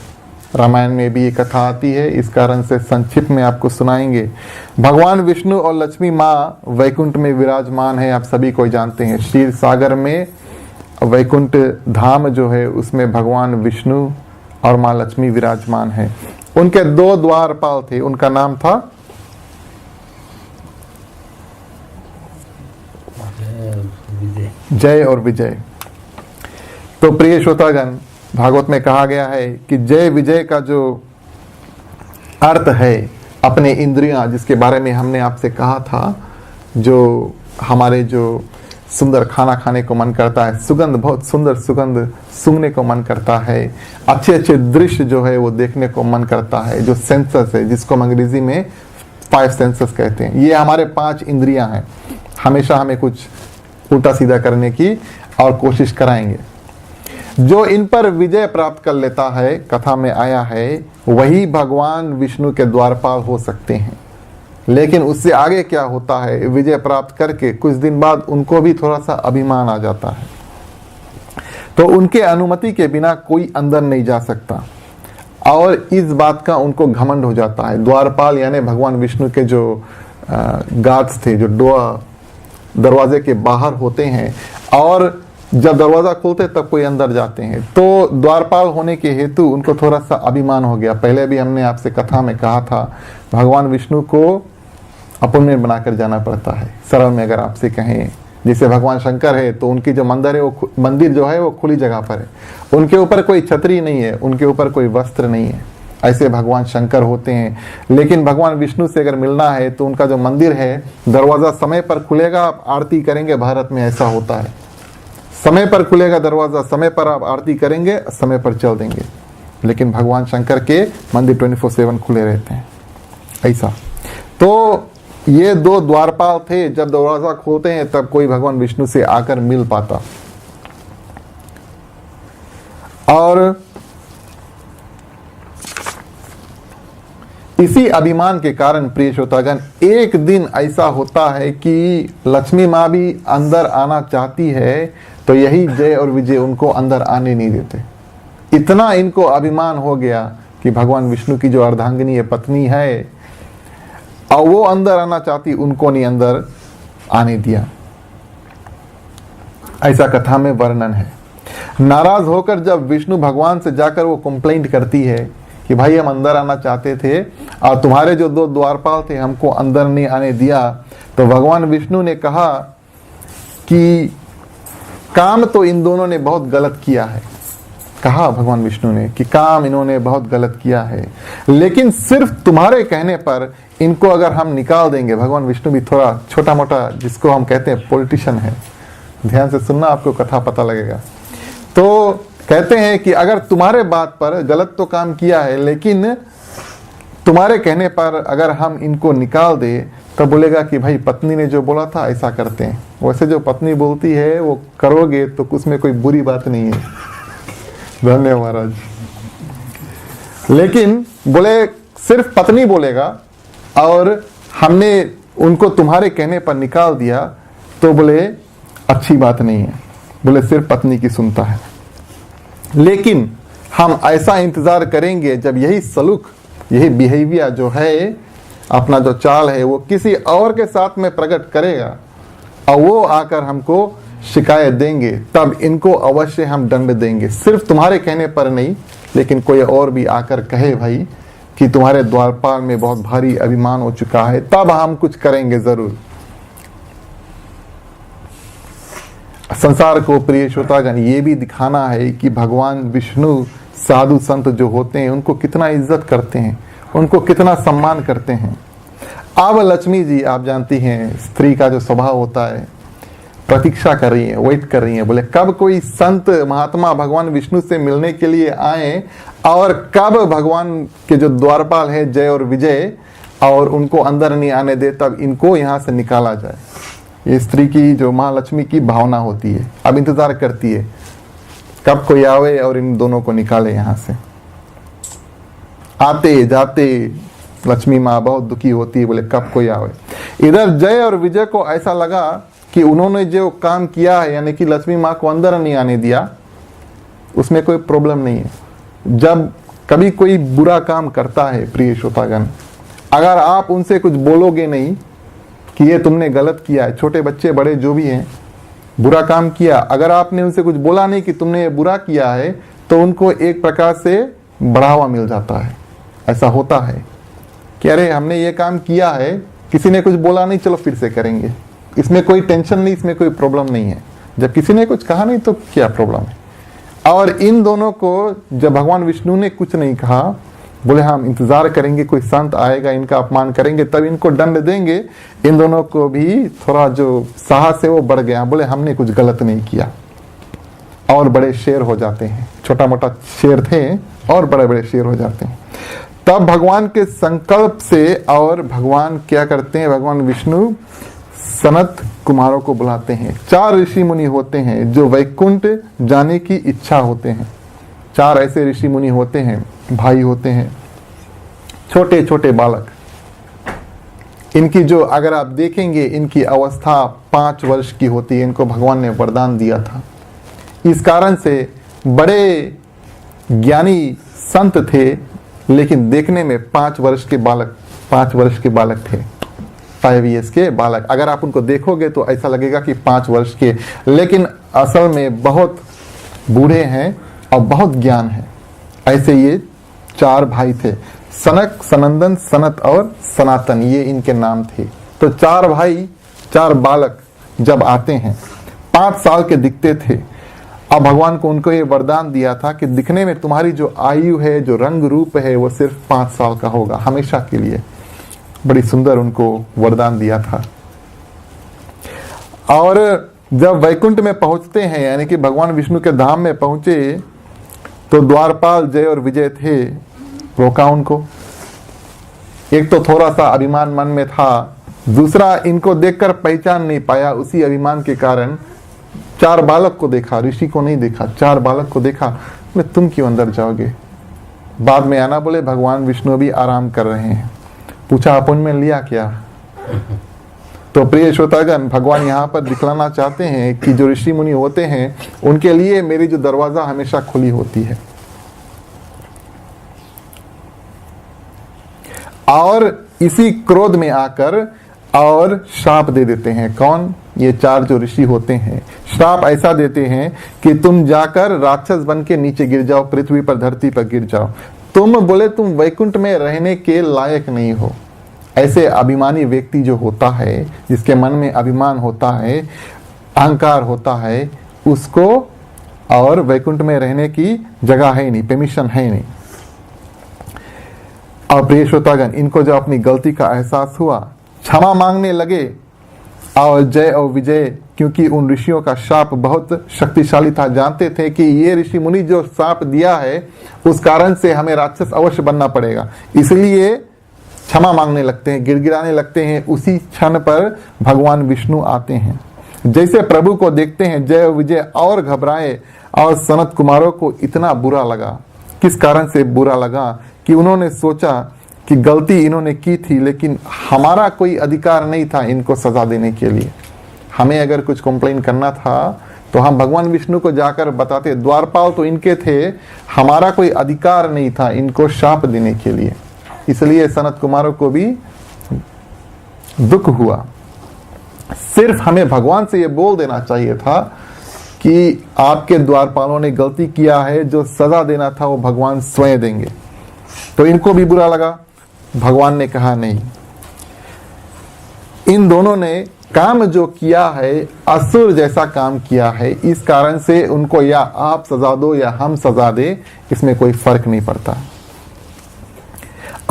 रामायण में भी ये कथा आती है, इस कारण से संक्षिप्त में आपको सुनाएंगे। भगवान विष्णु और लक्ष्मी माँ वैकुंठ में विराजमान है, आप सभी को जानते हैं। क्षीर सागर में वैकुंठ धाम जो है उसमें भगवान विष्णु और माँ लक्ष्मी विराजमान है। उनके दो द्वारपाल थे, उनका नाम था जय और विजय। तो प्रिय श्रोतागण, भागवत में कहा गया है कि जय विजय का जो अर्थ है अपने इंद्रियां, जिसके बारे में हमने आपसे कहा था, जो हमारे जो सुंदर खाना खाने को मन करता है, सुगंध, बहुत सुंदर सुगंध सूंघने को मन करता है, अच्छे अच्छे दृश्य जो है वो देखने को मन करता है, जो सेंसस है जिसको हम अंग्रेजी में 5 सेंसस कहते हैं, ये हमारे 5 इंद्रियां हैं। हमेशा हमें कुछ उल्टा सीधा करने की और कोशिश कराएंगे। जो इन पर विजय प्राप्त कर लेता है, कथा में आया है, वही भगवान विष्णु के द्वारपाल हो सकते हैं। लेकिन उससे आगे क्या होता है, विजय प्राप्त करके कुछ दिन बाद उनको भी थोड़ा सा अभिमान आ जाता है, तो उनके अनुमति के बिना कोई अंदर नहीं जा सकता और इस बात का उनको घमंड हो जाता है। द्वारपाल यानी भगवान विष्णु के जो गार्ड्स थे, जो दरवाजे के बाहर होते हैं, और जब दरवाजा खोलते तब कोई अंदर जाते हैं, तो द्वारपाल होने के हेतु उनको थोड़ा सा अभिमान हो गया। पहले भी हमने आपसे कथा में कहा था, भगवान विष्णु को अपॉइंटमेंट बनाकर जाना पड़ता है। सरल में अगर आपसे कहें, जैसे भगवान शंकर है तो उनकी जो मंदिर है, वो मंदिर जो है वो खुली जगह पर है, उनके ऊपर कोई छतरी नहीं है, उनके ऊपर कोई वस्त्र नहीं है, ऐसे भगवान शंकर होते हैं। लेकिन भगवान विष्णु से अगर मिलना है तो उनका जो मंदिर है, दरवाजा समय पर खुलेगा, आप आरती करेंगे। भारत में ऐसा होता है, समय पर खुलेगा दरवाजा, समय पर आप आरती करेंगे, समय पर चल देंगे। लेकिन भगवान शंकर के मंदिर 24/7 खुले रहते हैं, ऐसा। तो ये दो द्वारपाल थे, जब दरवाजा खोलते हैं तब कोई भगवान विष्णु से आकर मिल पाता। और इसी अभिमान के कारण प्रिय श्रोतागण, एक दिन ऐसा होता है कि लक्ष्मी माँ भी अंदर आना चाहती है, तो यही जय और विजय उनको अंदर आने नहीं देते। इतना इनको अभिमान हो गया कि भगवान विष्णु की जो अर्धांगिनी पत्नी है, और वो अंदर आना चाहती, उनको नहीं अंदर आने दिया। ऐसा कथा में वर्णन है। नाराज होकर जब विष्णु भगवान से जाकर वो कंप्लेंट करती है कि भाई हम अंदर आना चाहते थे और तुम्हारे जो दो द्वारपाल थे हमको अंदर नहीं आने दिया, तो भगवान विष्णु ने कहा कि काम तो इन दोनों ने बहुत गलत किया है। कहा भगवान विष्णु ने कि काम इन्होंने बहुत गलत किया है, लेकिन सिर्फ तुम्हारे कहने पर इनको अगर हम निकाल देंगे। भगवान विष्णु भी थोड़ा छोटा मोटा, जिसको हम कहते हैं पॉलिटिशियन है, ध्यान से सुनना, आपको कथा पता लगेगा। तो कहते हैं कि अगर तुम्हारे बात पर गलत तो काम किया है, लेकिन तुम्हारे कहने पर अगर हम इनको निकाल दे, तो बोलेगा कि भाई पत्नी ने जो बोला था ऐसा करते हैं। वैसे जो पत्नी बोलती है वो करोगे तो उसमें कोई बुरी बात नहीं है, धन्यवाद महाराज। लेकिन बोले सिर्फ पत्नी बोलेगा और हमने उनको तुम्हारे कहने पर निकाल दिया, तो बोले अच्छी बात नहीं है। बोले सिर्फ पत्नी की सुनता है। लेकिन हम ऐसा इंतजार करेंगे जब यही सलूक, यही बिहेवियर जो है, अपना जो चाल है, वो किसी और के साथ में प्रकट करेगा और वो आकर हमको शिकायत देंगे, तब इनको अवश्य हम दंड देंगे। सिर्फ तुम्हारे कहने पर नहीं, लेकिन कोई और भी आकर कहे भाई कि तुम्हारे द्वारपाल में बहुत भारी अभिमान हो चुका है, तब हम कुछ करेंगे जरूर। संसार को प्रिय श्रोतागण ये भी दिखाना है कि भगवान विष्णु साधु संत जो होते हैं उनको कितना इज्जत करते हैं, उनको कितना सम्मान करते हैं। अब लक्ष्मी जी, आप जानती हैं स्त्री का जो स्वभाव होता है, प्रतीक्षा कर रही है, वेट कर रही है, बोले कब कोई संत महात्मा भगवान विष्णु से मिलने के लिए आए और कब भगवान के जो द्वारपाल है जय और विजय और उनको अंदर नहीं आने दे, तब इनको यहाँ से निकाला जाए। ये स्त्री की जो माँ लक्ष्मी की भावना होती है। अब इंतजार करती है कब कोई आवे और इन दोनों को निकाले यहाँ से। आते जाते लक्ष्मी माँ बहुत दुखी होती है, बोले कब कोई आवे। इधर जय और विजय को ऐसा लगा कि उन्होंने जो काम किया है, यानी कि लक्ष्मी माँ को अंदर नहीं आने दिया, उसमें कोई प्रॉब्लम नहीं है। जब कभी कोई बुरा काम करता है प्रिय श्रोतागण, अगर आप उनसे कुछ बोलोगे नहीं कि ये तुमने गलत किया है, छोटे बच्चे बड़े जो भी हैं, बुरा काम किया, अगर आपने उनसे कुछ बोला नहीं कि तुमने ये बुरा किया है, तो उनको एक प्रकार से बढ़ावा मिल जाता है। ऐसा होता है कि अरे हमने ये काम किया है, किसी ने कुछ बोला नहीं, चलो फिर से करेंगे, इसमें कोई टेंशन नहीं, इसमें कोई प्रॉब्लम नहीं है। जब किसी ने कुछ कहा नहीं तो क्या प्रॉब्लम है। और इन दोनों को जब भगवान विष्णु ने कुछ नहीं कहा, बोले हम इंतजार करेंगे कोई संत आएगा, इनका अपमान करेंगे, तब इनको दंड देंगे। इन दोनों को भी थोड़ा जो साहस है वो बढ़ गया, बोले हमने कुछ गलत नहीं किया। और बड़े शेर हो जाते हैं, छोटा मोटा शेर थे और बड़े बड़े शेर हो जाते हैं। तब भगवान के संकल्प से और भगवान क्या करते हैं, भगवान विष्णु सनत कुमारों को बुलाते हैं। 4 ऋषि मुनि होते हैं जो वैकुंठ जाने की इच्छा होते हैं। 4 ऐसे ऋषि मुनि होते हैं, भाई होते हैं, छोटे छोटे बालक। इनकी जो अगर आप देखेंगे इनकी अवस्था 5 वर्ष की होती है। इनको भगवान ने वरदान दिया था। इस कारण से बड़े ज्ञानी संत थे, लेकिन देखने में 5 वर्ष के बालक थे, 5 years के बालक। अगर आप उनको देखोगे तो ऐसा लगेगा कि 5 वर्ष के, लेकिन असल में बहुत बूढ़े हैं और बहुत ज्ञान है। ऐसे ये 4 भाई थे, सनक, सनंदन, सनत और सनातन, ये इनके नाम थे। तो 4 भाई, 4 बालक जब आते हैं, 5 साल के दिखते थे। अब भगवान को उनको ये वरदान दिया था कि दिखने में तुम्हारी जो आयु है, जो रंग रूप है, वो सिर्फ 5 साल का होगा, हमेशा के लिए। बड़ी सुंदर उनको वरदान दिया था। और जब वैकुंठ में पहुंचते हैं, यानी कि भगवान विष्णु के धाम में पहुंचे, तो द्वारपाल जय और विजय थे, रोका उनको। एक तो थोड़ा सा अभिमान मन में था, दूसरा इनको देखकर पहचान नहीं पाया। उसी अभिमान के कारण 4 बालक को देखा, ऋषि को नहीं देखा। 4 बालक को देखा, मैं तुम क्यों अंदर जाओगे? बाद में आना बोले भगवान विष्णु भी आराम कर रहे हैं। पूछा अपॉइंटमेंट लिया क्या? तो प्रिय श्रोतागण, भगवान यहाँ पर दिखलाना चाहते हैं कि जो ऋषि मुनि होते हैं उनके लिए मेरी जो दरवाजा हमेशा खुली होती है। और इसी क्रोध में आकर और श्राप दे देते हैं। कौन? ये 4 जो ऋषि होते हैं। श्राप ऐसा देते हैं कि तुम जाकर राक्षस बन के नीचे गिर जाओ, पृथ्वी पर, धरती पर गिर जाओ। तुम बोले तुम वैकुंठ में रहने के लायक नहीं हो। ऐसे अभिमानी व्यक्ति जो होता है, जिसके मन में अभिमान होता है, अहंकार होता है, उसको और वैकुंठ में रहने की जगह है नहीं, परमिशन है नहीं। और प्रिय श्रोतागण, इनको जब अपनी गलती का एहसास हुआ, क्षमा मांगने लगे। और जय और विजय, क्योंकि उन ऋषियों का शाप बहुत शक्तिशाली था, जानते थे कि ये ऋषि मुनि जो शाप दिया है उस कारण से हमें राक्षस अवश्य बनना पड़ेगा, इसलिए क्षमा मांगने लगते हैं, गिड़गिड़ाने लगते हैं। उसी क्षण पर भगवान विष्णु आते हैं। जैसे प्रभु को देखते हैं, जय और विजय और घबराए। और सनत कुमारों को इतना बुरा लगा। किस कारण से बुरा लगा? कि उन्होंने सोचा कि गलती इन्होंने की थी, लेकिन हमारा कोई अधिकार नहीं था इनको सजा देने के लिए। हमें अगर कुछ कंप्लेन करना था तो हम भगवान विष्णु को जाकर बताते। द्वारपाल तो इनके थे, हमारा कोई अधिकार नहीं था इनको शाप देने के लिए। इसलिए सनत कुमारों को भी दुख हुआ। सिर्फ हमें भगवान से ये बोल देना चाहिए था कि आपके द्वारपालों ने गलती किया है, जो सजा देना था वो भगवान स्वयं देंगे। तो इनको भी बुरा लगा। भगवान ने कहा नहीं, इन दोनों ने काम जो किया है असुर जैसा काम किया है, इस कारण से उनको या आप सजा दो या हम सजा दे, इसमें कोई फर्क नहीं पड़ता।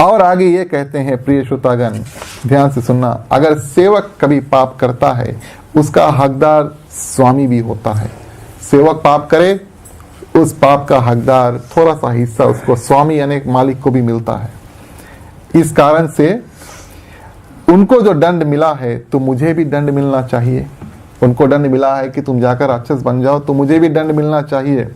और आगे ये कहते हैं, प्रिय श्रोतागण ध्यान से सुनना, अगर सेवक कभी पाप करता है उसका हकदार स्वामी भी होता है। सेवक पाप करे, उस पाप का हकदार थोड़ा सा हिस्सा उसको स्वामी यानी मालिक को भी मिलता है। इस कारण से उनको जो दंड मिला है तो मुझे भी दंड मिलना चाहिए। उनको दंड मिला है कि तुम जाकर राक्षस बन जाओ, तो मुझे भी दंड मिलना चाहिए।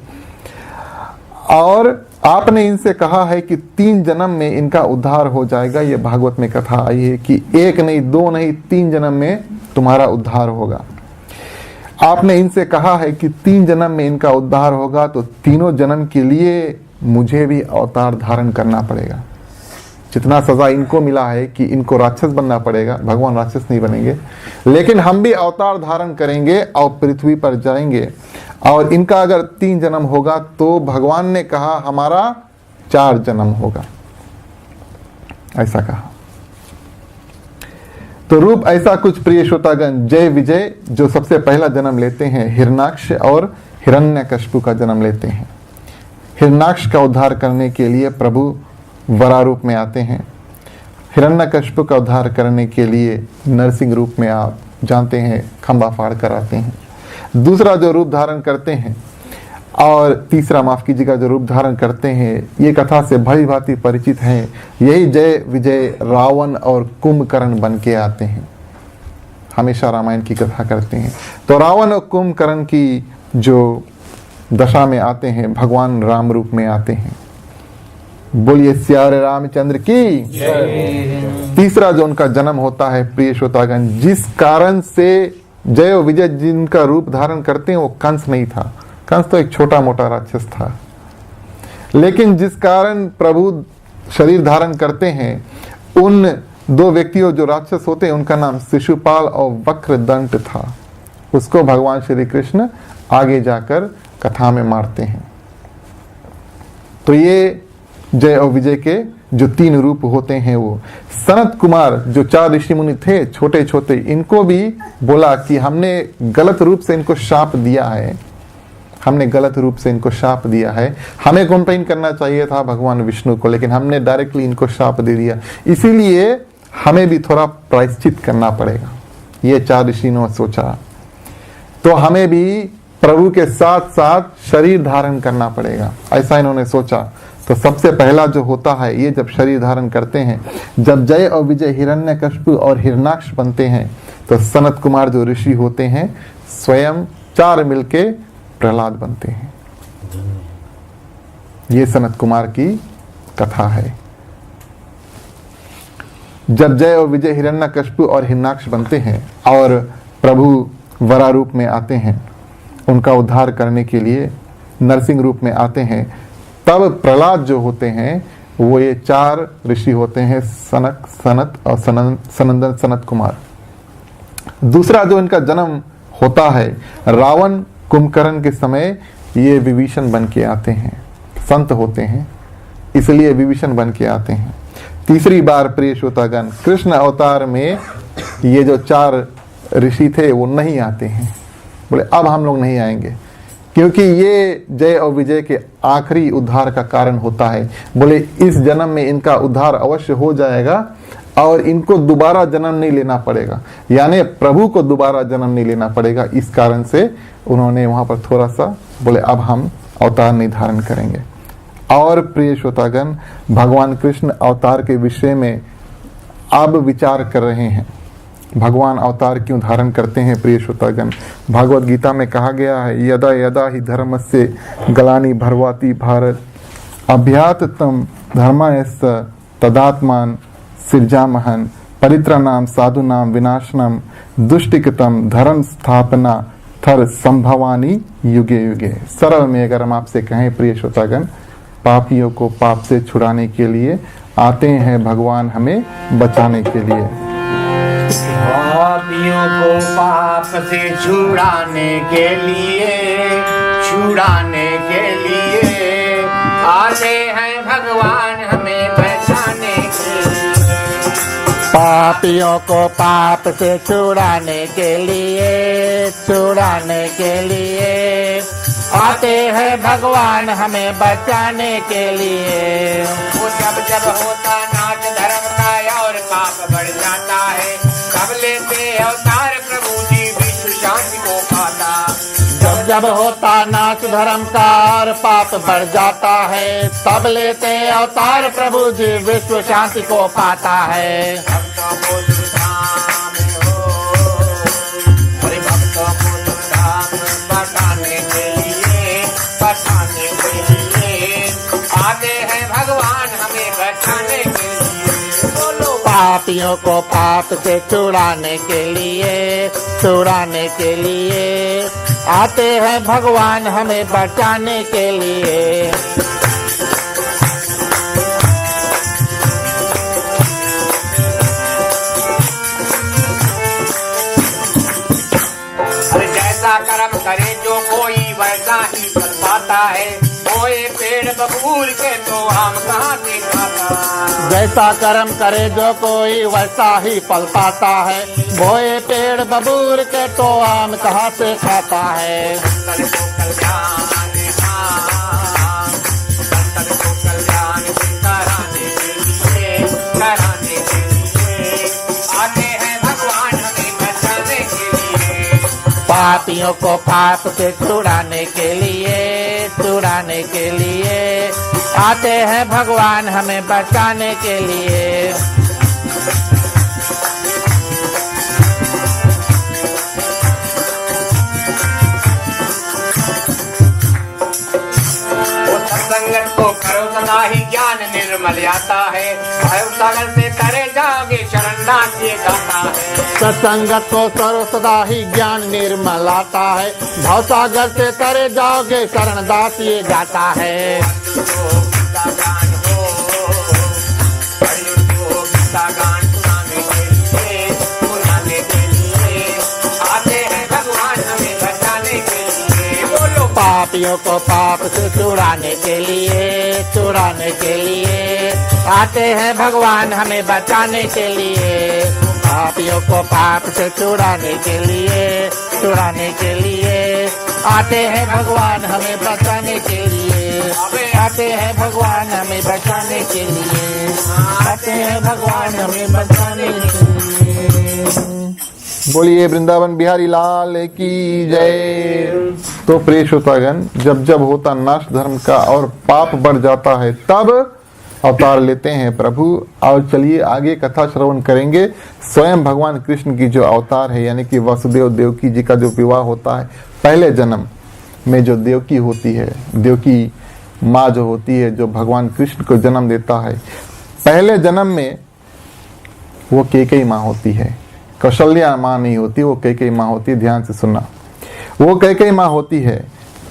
और आपने इनसे कहा है कि 3 जन्म में इनका उद्धार हो जाएगा। ये भागवत में कथा आई है कि 1 नहीं 2 नहीं 3 जन्म में तुम्हारा उद्धार होगा। आपने इनसे कहा है कि 3 जन्म में इनका उद्धार होगा, तो तीनों जन्म के लिए मुझे भी अवतार धारण करना पड़ेगा। जितना सजा इनको मिला है कि इनको राक्षस बनना पड़ेगा, भगवान राक्षस नहीं बनेंगे, लेकिन हम भी अवतार धारण करेंगे और पृथ्वी पर जाएंगे। और इनका अगर 3 जन्म होगा तो भगवान ने कहा हमारा 4 जन्म होगा, ऐसा कहा। तो रूप ऐसा कुछ, प्रिय श्रोतागण, जय विजय जो सबसे पहला जन्म लेते हैं हिरण्याक्ष और हिरण्यकशिपु का जन्म लेते हैं। हिरण्याक्ष का उद्धार करने के लिए प्रभु वरा रूप में आते हैं। हिरण्यकशिपु का उद्धार करने के लिए नरसिंह रूप में आप जानते हैं खंबा फाड़ कर आते हैं। दूसरा जो रूप धारण करते हैं और तीसरा माफ कीजिएगा जो रूप धारण करते हैं, ये कथा से भली भांति परिचित हैं। यही जय विजय रावण और कुंभकर्ण बन के आते हैं। हमेशा रामायण की कथा करते हैं। तो रावण और कुंभकर्ण की जो दशा में आते हैं, भगवान राम रूप में आते हैं। बोलिए सियारे रामचंद्र की। तीसरा जो उनका जन्म होता है प्रिय श्रोतागण, जिस कारण से जय और विजय जिनका रूप धारण करते हैं वो कंस नहीं था। कंस तो एक छोटा मोटा राक्षस था, लेकिन जिस कारण प्रभु शरीर धारण करते हैं, उन दो व्यक्तियों जो राक्षस होते हैं उनका नाम शिशुपाल और वक्रदंत था। उसको भगवान श्री कृष्ण आगे जाकर कथा में मारते हैं। तो ये जय और विजय के जो 3 रूप होते हैं वो सनत कुमार जो 4 ऋषि मुनि थे छोटे छोटे, इनको भी बोला कि हमने गलत रूप से इनको शाप दिया है, हमने गलत रूप से इनको शाप दिया है। हमें कंप्लेन करना चाहिए था भगवान विष्णु को, लेकिन हमने डायरेक्टली इनको शाप दे दिया, इसीलिए हमें भी थोड़ा प्रायश्चित करना पड़ेगा। ये 4 ऋषि ने सोचा, तो हमें भी प्रभु के साथ साथ शरीर धारण करना पड़ेगा, ऐसा इन्होंने सोचा। तो सबसे पहला जो होता है, ये जब शरीर धारण करते हैं, जब जय और विजय हिरण्यकश्यप और हिरणाक्ष बनते हैं, तो सनत कुमार जो ऋषि होते हैं स्वयं 4 मिलके प्रहलाद बनते हैं। ये सनत कुमार की कथा है। जब जय और विजय हिरण्यकश्यप और हिरणाक्ष बनते हैं और प्रभु वरा रूप में आते हैं, उनका उद्धार करने के लिए नरसिंह रूप में आते हैं, तब प्रहलाद जो होते हैं वो ये 4 ऋषि होते हैं, सनक, सनत और सनंदन सनत कुमार। दूसरा जो इनका जन्म होता है, रावण कुंभकर्ण के समय ये विभीषण बन के आते हैं, संत होते हैं इसलिए विभीषण बन के आते हैं। तीसरी बार प्रिय श्रोतागण कृष्ण अवतार में ये जो 4 ऋषि थे वो नहीं आते हैं, बोले अब हम लोग नहीं आएंगे, क्योंकि ये जय और विजय के आखिरी उद्धार का कारण होता है। बोले इस जन्म में इनका उद्धार अवश्य हो जाएगा और इनको दोबारा जन्म नहीं लेना पड़ेगा, यानी प्रभु को दोबारा जन्म नहीं लेना पड़ेगा। इस कारण से उन्होंने वहां पर थोड़ा सा बोले अब हम अवतार नहीं धारण करेंगे। और प्रिय श्रोतागण भगवान कृष्ण अवतार के विषय में अब विचार कर रहे हैं। भगवान अवतार क्यों धारण करते हैं प्रिय श्रोतागण? भगवद गीता में कहा गया है, यदा यदा ही धर्मस्य गलानि भरवाति भारत अभ्याततम धर्मायस तदात्मान सिरजामहन परित्राणाम साधुनाम विनाशनम दुष्टिकतम धर्म स्थापना थर संभवानी युगे युगे। सरल में अगर हम आपसे कहें प्रिय श्रोतागण, पापियों को पाप से छुड़ाने के लिए आते हैं भगवान हमें बचाने के लिए। पापियों को पाप से छुड़ाने के लिए आते हैं भगवान हमें बचाने के लिए। पापियों को पाप से छुड़ाने के लिए आते हैं भगवान हमें बचाने के लिए। वो जब जब होता नाच धर्म का और पाप बढ़ जाता है, तब लेते अवतार प्रभु जी विश्व शांति को पाता। जब जब होता नाच धर्म का और पाप बढ़ जाता है, तब लेते अवतार प्रभु जी विश्व शांति को पाता है। भक्तों को धाम हो, हरि भक्तों को धाम बचाने के लिए आते हैं भगवान हमें बचाने के लिए। बोलो पापियों को पाप से छुड़ाने के लिए आते हैं भगवान हमें बचाने के लिए। जैसा कर्म करे जो कोई वैसा ही फल पाता है, बोए पेड़ बबूल के तो आम कहाँ से खाता। जैसा कर्म करे जो कोई वैसा ही फल पाता है, बोए पेड़ बबूल के तो आम कहाँ से खाता है। संतन को कल्याण कराने के लिए आते हैं भगवान हमें बचाने के लिए। पापियों को पाप से छुड़ाने के लिए आते हैं भगवान हमें बचाने के लिए। संगत को करो सदा ही ज्ञान निर्मल आता है। भव सागर से तरे जाओगे शरणदास ये गाता है। सत्संगत को करो सदा ही ज्ञान निर्मल आता है। भव सागर से तरे जाओगे शरणदास ये गाता है। पापियों को पाप से छुड़ाने के लिए आते हैं भगवान हमें बचाने के लिए। पापियों को पाप से छुड़ाने के लिए आते हैं भगवान हमें बचाने के लिए। आते हैं भगवान हमें बचाने के लिए। आते हैं भगवान हमें बचाने के लिए। बोलिए वृंदावन बिहारी लाल की जय। तो प्रिय श्रोतागण, जब जब होता नाश धर्म का और पाप बढ़ जाता है तब अवतार लेते हैं प्रभु। और चलिए आगे कथा श्रवण करेंगे। स्वयं भगवान कृष्ण की जो अवतार है, यानी कि वसुदेव देवकी जी का जो विवाह होता है, पहले जन्म में जो देवकी होती है, देवकी माँ जो होती है, जो भगवान कृष्ण को जन्म देता है, पहले जन्म में वो कैकेयी माँ होती है, कौशल्या माँ नहीं होती, वो कैकेयी माँ होती है। ध्यान से सुनना, वो कैकेयी माँ होती है।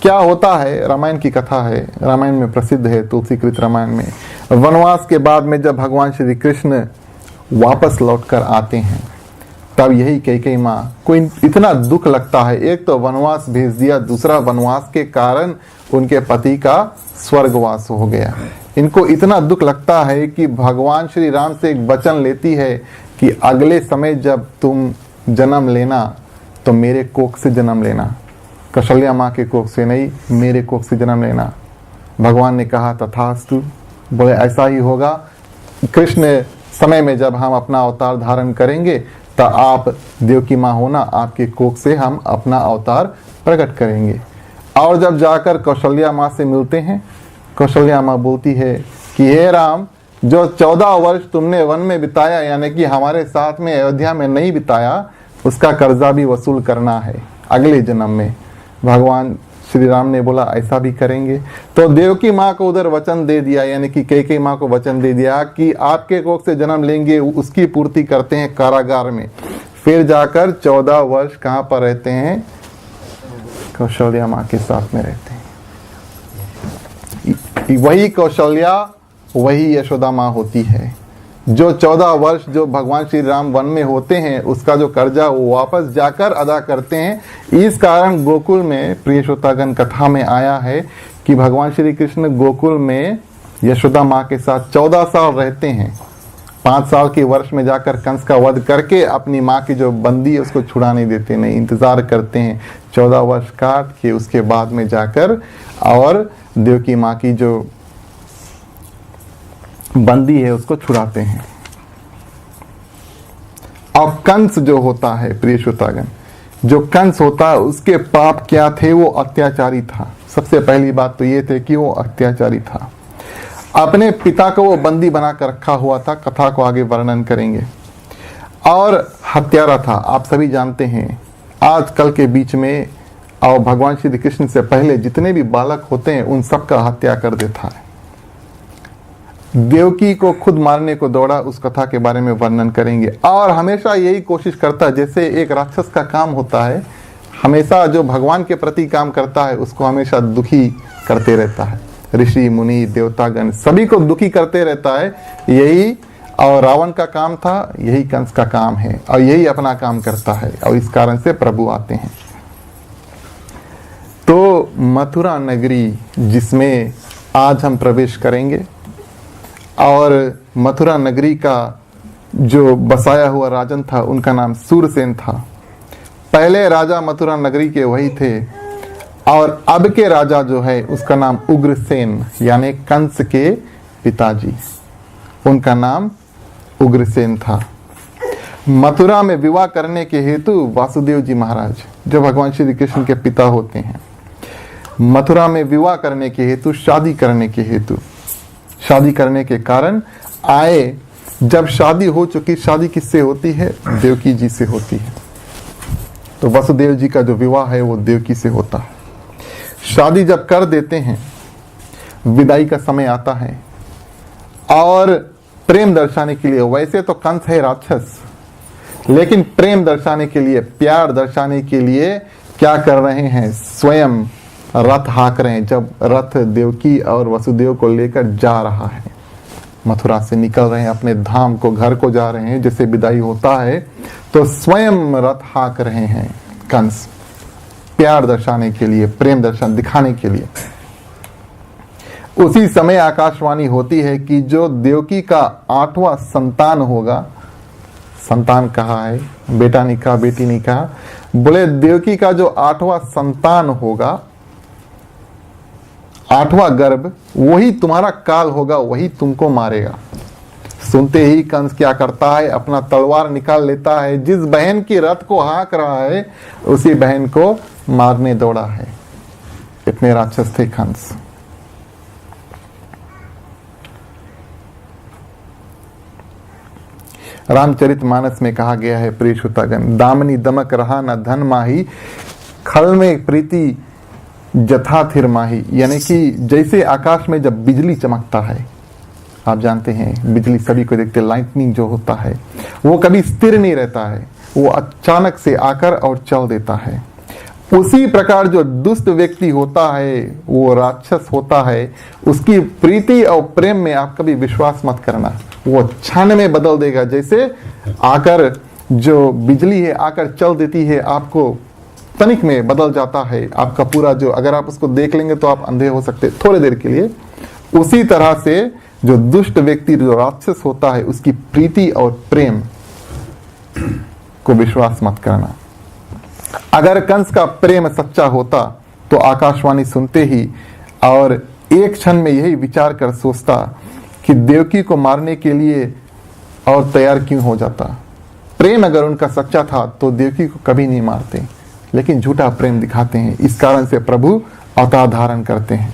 क्या होता है, रामायण की कथा है, रामायण में प्रसिद्ध है, तुलसीकृत रामायण में। वनवास के बाद में जब भगवान श्री कृष्ण वापस लौटकर आते हैं, तब यही कैकेयी माँ को इतना दुख लगता है। एक तो वनवास भेज दिया, दूसरा वनवास के कारण उनके पति का स्वर्गवास हो गया। इनको इतना दुख लगता है कि भगवान श्री राम से एक वचन लेती है कि अगले समय जब तुम जन्म लेना तो मेरे कोख से जन्म लेना, कौशल्या माँ के कोख से नहीं, मेरे कोख से जन्म लेना। भगवान ने कहा तथास्तु, बोले ऐसा ही होगा। कृष्ण समय में जब हम अपना अवतार धारण करेंगे तो आप देवकी माँ होना, आपके कोख से हम अपना अवतार प्रकट करेंगे। और जब जाकर कौशल्या माँ से मिलते हैं, कौशल्या माँ बोलती है कि हे राम, जो 14 वर्ष तुमने वन में बिताया, यानी कि हमारे साथ में अयोध्या में नहीं बिताया, उसका कर्जा भी वसूल करना है अगले जन्म में। भगवान श्री राम ने बोला ऐसा भी करेंगे। तो देवकी माँ को उधर वचन दे दिया, यानी कि कैकेयी माँ को वचन दे दिया कि आपके कोख से जन्म लेंगे, उसकी पूर्ति करते हैं कारागार में। फिर जाकर 14 वर्ष कहाँ पर रहते हैं, कौशल्या माँ के साथ में रहते हैं। वही कौशल्या, वही यशोदा माँ होती है, जो 14 वर्ष जो भगवान श्री राम वन में होते हैं, उसका जो कर्जा वो वापस जाकर अदा करते हैं। इस कारण गोकुल में, प्रिय श्रोतागण, कथा में आया है कि भगवान श्री कृष्ण गोकुल में यशोदा माँ के साथ 14 साल रहते हैं। 5 साल के वर्ष में जाकर कंस का वध करके अपनी माँ की जो बंदी है उसको छुड़ाने देते नहीं, इंतजार करते हैं 14 वर्ष काट के, उसके बाद में जाकर और देवकी माँ की जो बंदी है उसको छुड़ाते हैं। और कंस जो होता है, प्रिय श्रोतागण, जो कंस होता है उसके पाप क्या थे, वो अत्याचारी था। सबसे पहली बात तो ये थे कि वो अत्याचारी था, अपने पिता को वो बंदी बनाकर रखा हुआ था, कथा को आगे वर्णन करेंगे। और हत्यारा था, आप सभी जानते हैं आजकल के बीच में, और भगवान श्री कृष्ण से पहले जितने भी बालक होते हैं उन सबका हत्या कर देता है। देवकी को खुद मारने को दौड़ा, उस कथा के बारे में वर्णन करेंगे। और हमेशा यही कोशिश करता है, जैसे एक राक्षस का काम होता है, हमेशा जो भगवान के प्रति काम करता है उसको हमेशा दुखी करते रहता है। ऋषि मुनि देवतागण सभी को दुखी करते रहता है, यही और रावण का काम था, यही कंस का काम है, और यही अपना काम करता है, और इस कारण से प्रभु आते हैं। तो मथुरा नगरी जिसमें आज हम प्रवेश करेंगे, और मथुरा नगरी का जो बसाया हुआ राजन था उनका नाम सूरसेन था। पहले राजा मथुरा नगरी के वही थे, और अब के राजा जो है उसका नाम उग्रसेन, यानी कंस के पिताजी, उनका नाम उग्रसेन था। मथुरा में विवाह करने के हेतु वासुदेव जी महाराज, जो भगवान श्री कृष्ण के पिता होते हैं, मथुरा में विवाह करने के हेतु, शादी करने के कारण आए। जब शादी हो चुकी, शादी किससे होती है, देवकी जी से होती है। तो वसुदेव जी का जो विवाह है वो देवकी से होता है। शादी जब कर देते हैं, विदाई का समय आता है और प्रेम दर्शाने के लिए, वैसे तो कंस है राक्षस, लेकिन प्रेम दर्शाने के लिए, प्यार दर्शाने के लिए क्या कर रहे हैं, स्वयं रथ हाँक रहे हैं। जब रथ देवकी और वसुदेव को लेकर जा रहा है, मथुरा से निकल रहे हैं, अपने धाम को, घर को जा रहे हैं, जैसे विदाई होता है तो स्वयं रथ हाँक रहे हैं कंस, प्यार दर्शाने के लिए, प्रेम दर्शन दिखाने के लिए। उसी समय आकाशवाणी होती है कि जो देवकी का 8वां संतान होगा, संतान कहा है, बेटा नहीं कहा, बेटी नहीं कहा, बोले देवकी का जो 8वां संतान होगा, 8वां गर्भ, वही तुम्हारा काल होगा, वही तुमको मारेगा। सुनते ही कंस क्या करता है, अपना तलवार निकाल लेता है, जिस बहन की रथ को हाँक रहा है उसी बहन को मारने दौड़ा है। इतने राक्षस थे कंस। रामचरितमानस में कहा गया है, प्रिय श्रोतागण, दामनी दमक रहा न धन माही, खल में प्रीति जथा थिर माही। यानी कि जैसे आकाश में जब बिजली चमकता है, आप जानते हैं बिजली सभी को देखते, लाइटनिंग जो होता है वो कभी स्थिर नहीं रहता है, वो अचानक से आकर और चल देता है। उसी प्रकार जो दुष्ट व्यक्ति होता है, वो राक्षस होता है, उसकी प्रीति और प्रेम में आप कभी विश्वास मत करना, वो क्षण में बदल देगा। जैसे आकर जो बिजली है आकर चल देती है, आपको तनिक में बदल जाता है आपका पूरा, जो अगर आप उसको देख लेंगे तो आप अंधे हो सकते थोड़ी देर के लिए। उसी तरह से जो दुष्ट व्यक्ति, जो राक्षस होता है, उसकी प्रीति और प्रेम को विश्वास मत करना। अगर कंस का प्रेम सच्चा होता तो आकाशवाणी सुनते ही और एक क्षण में यही विचार कर सोचता कि देवकी को मारने के लिए और तैयार क्यों हो जाता। प्रेम अगर उनका सच्चा था तो देवकी को कभी नहीं मारते, लेकिन झूठा प्रेम दिखाते हैं। इस कारण से प्रभु अवतार धारण करते हैं।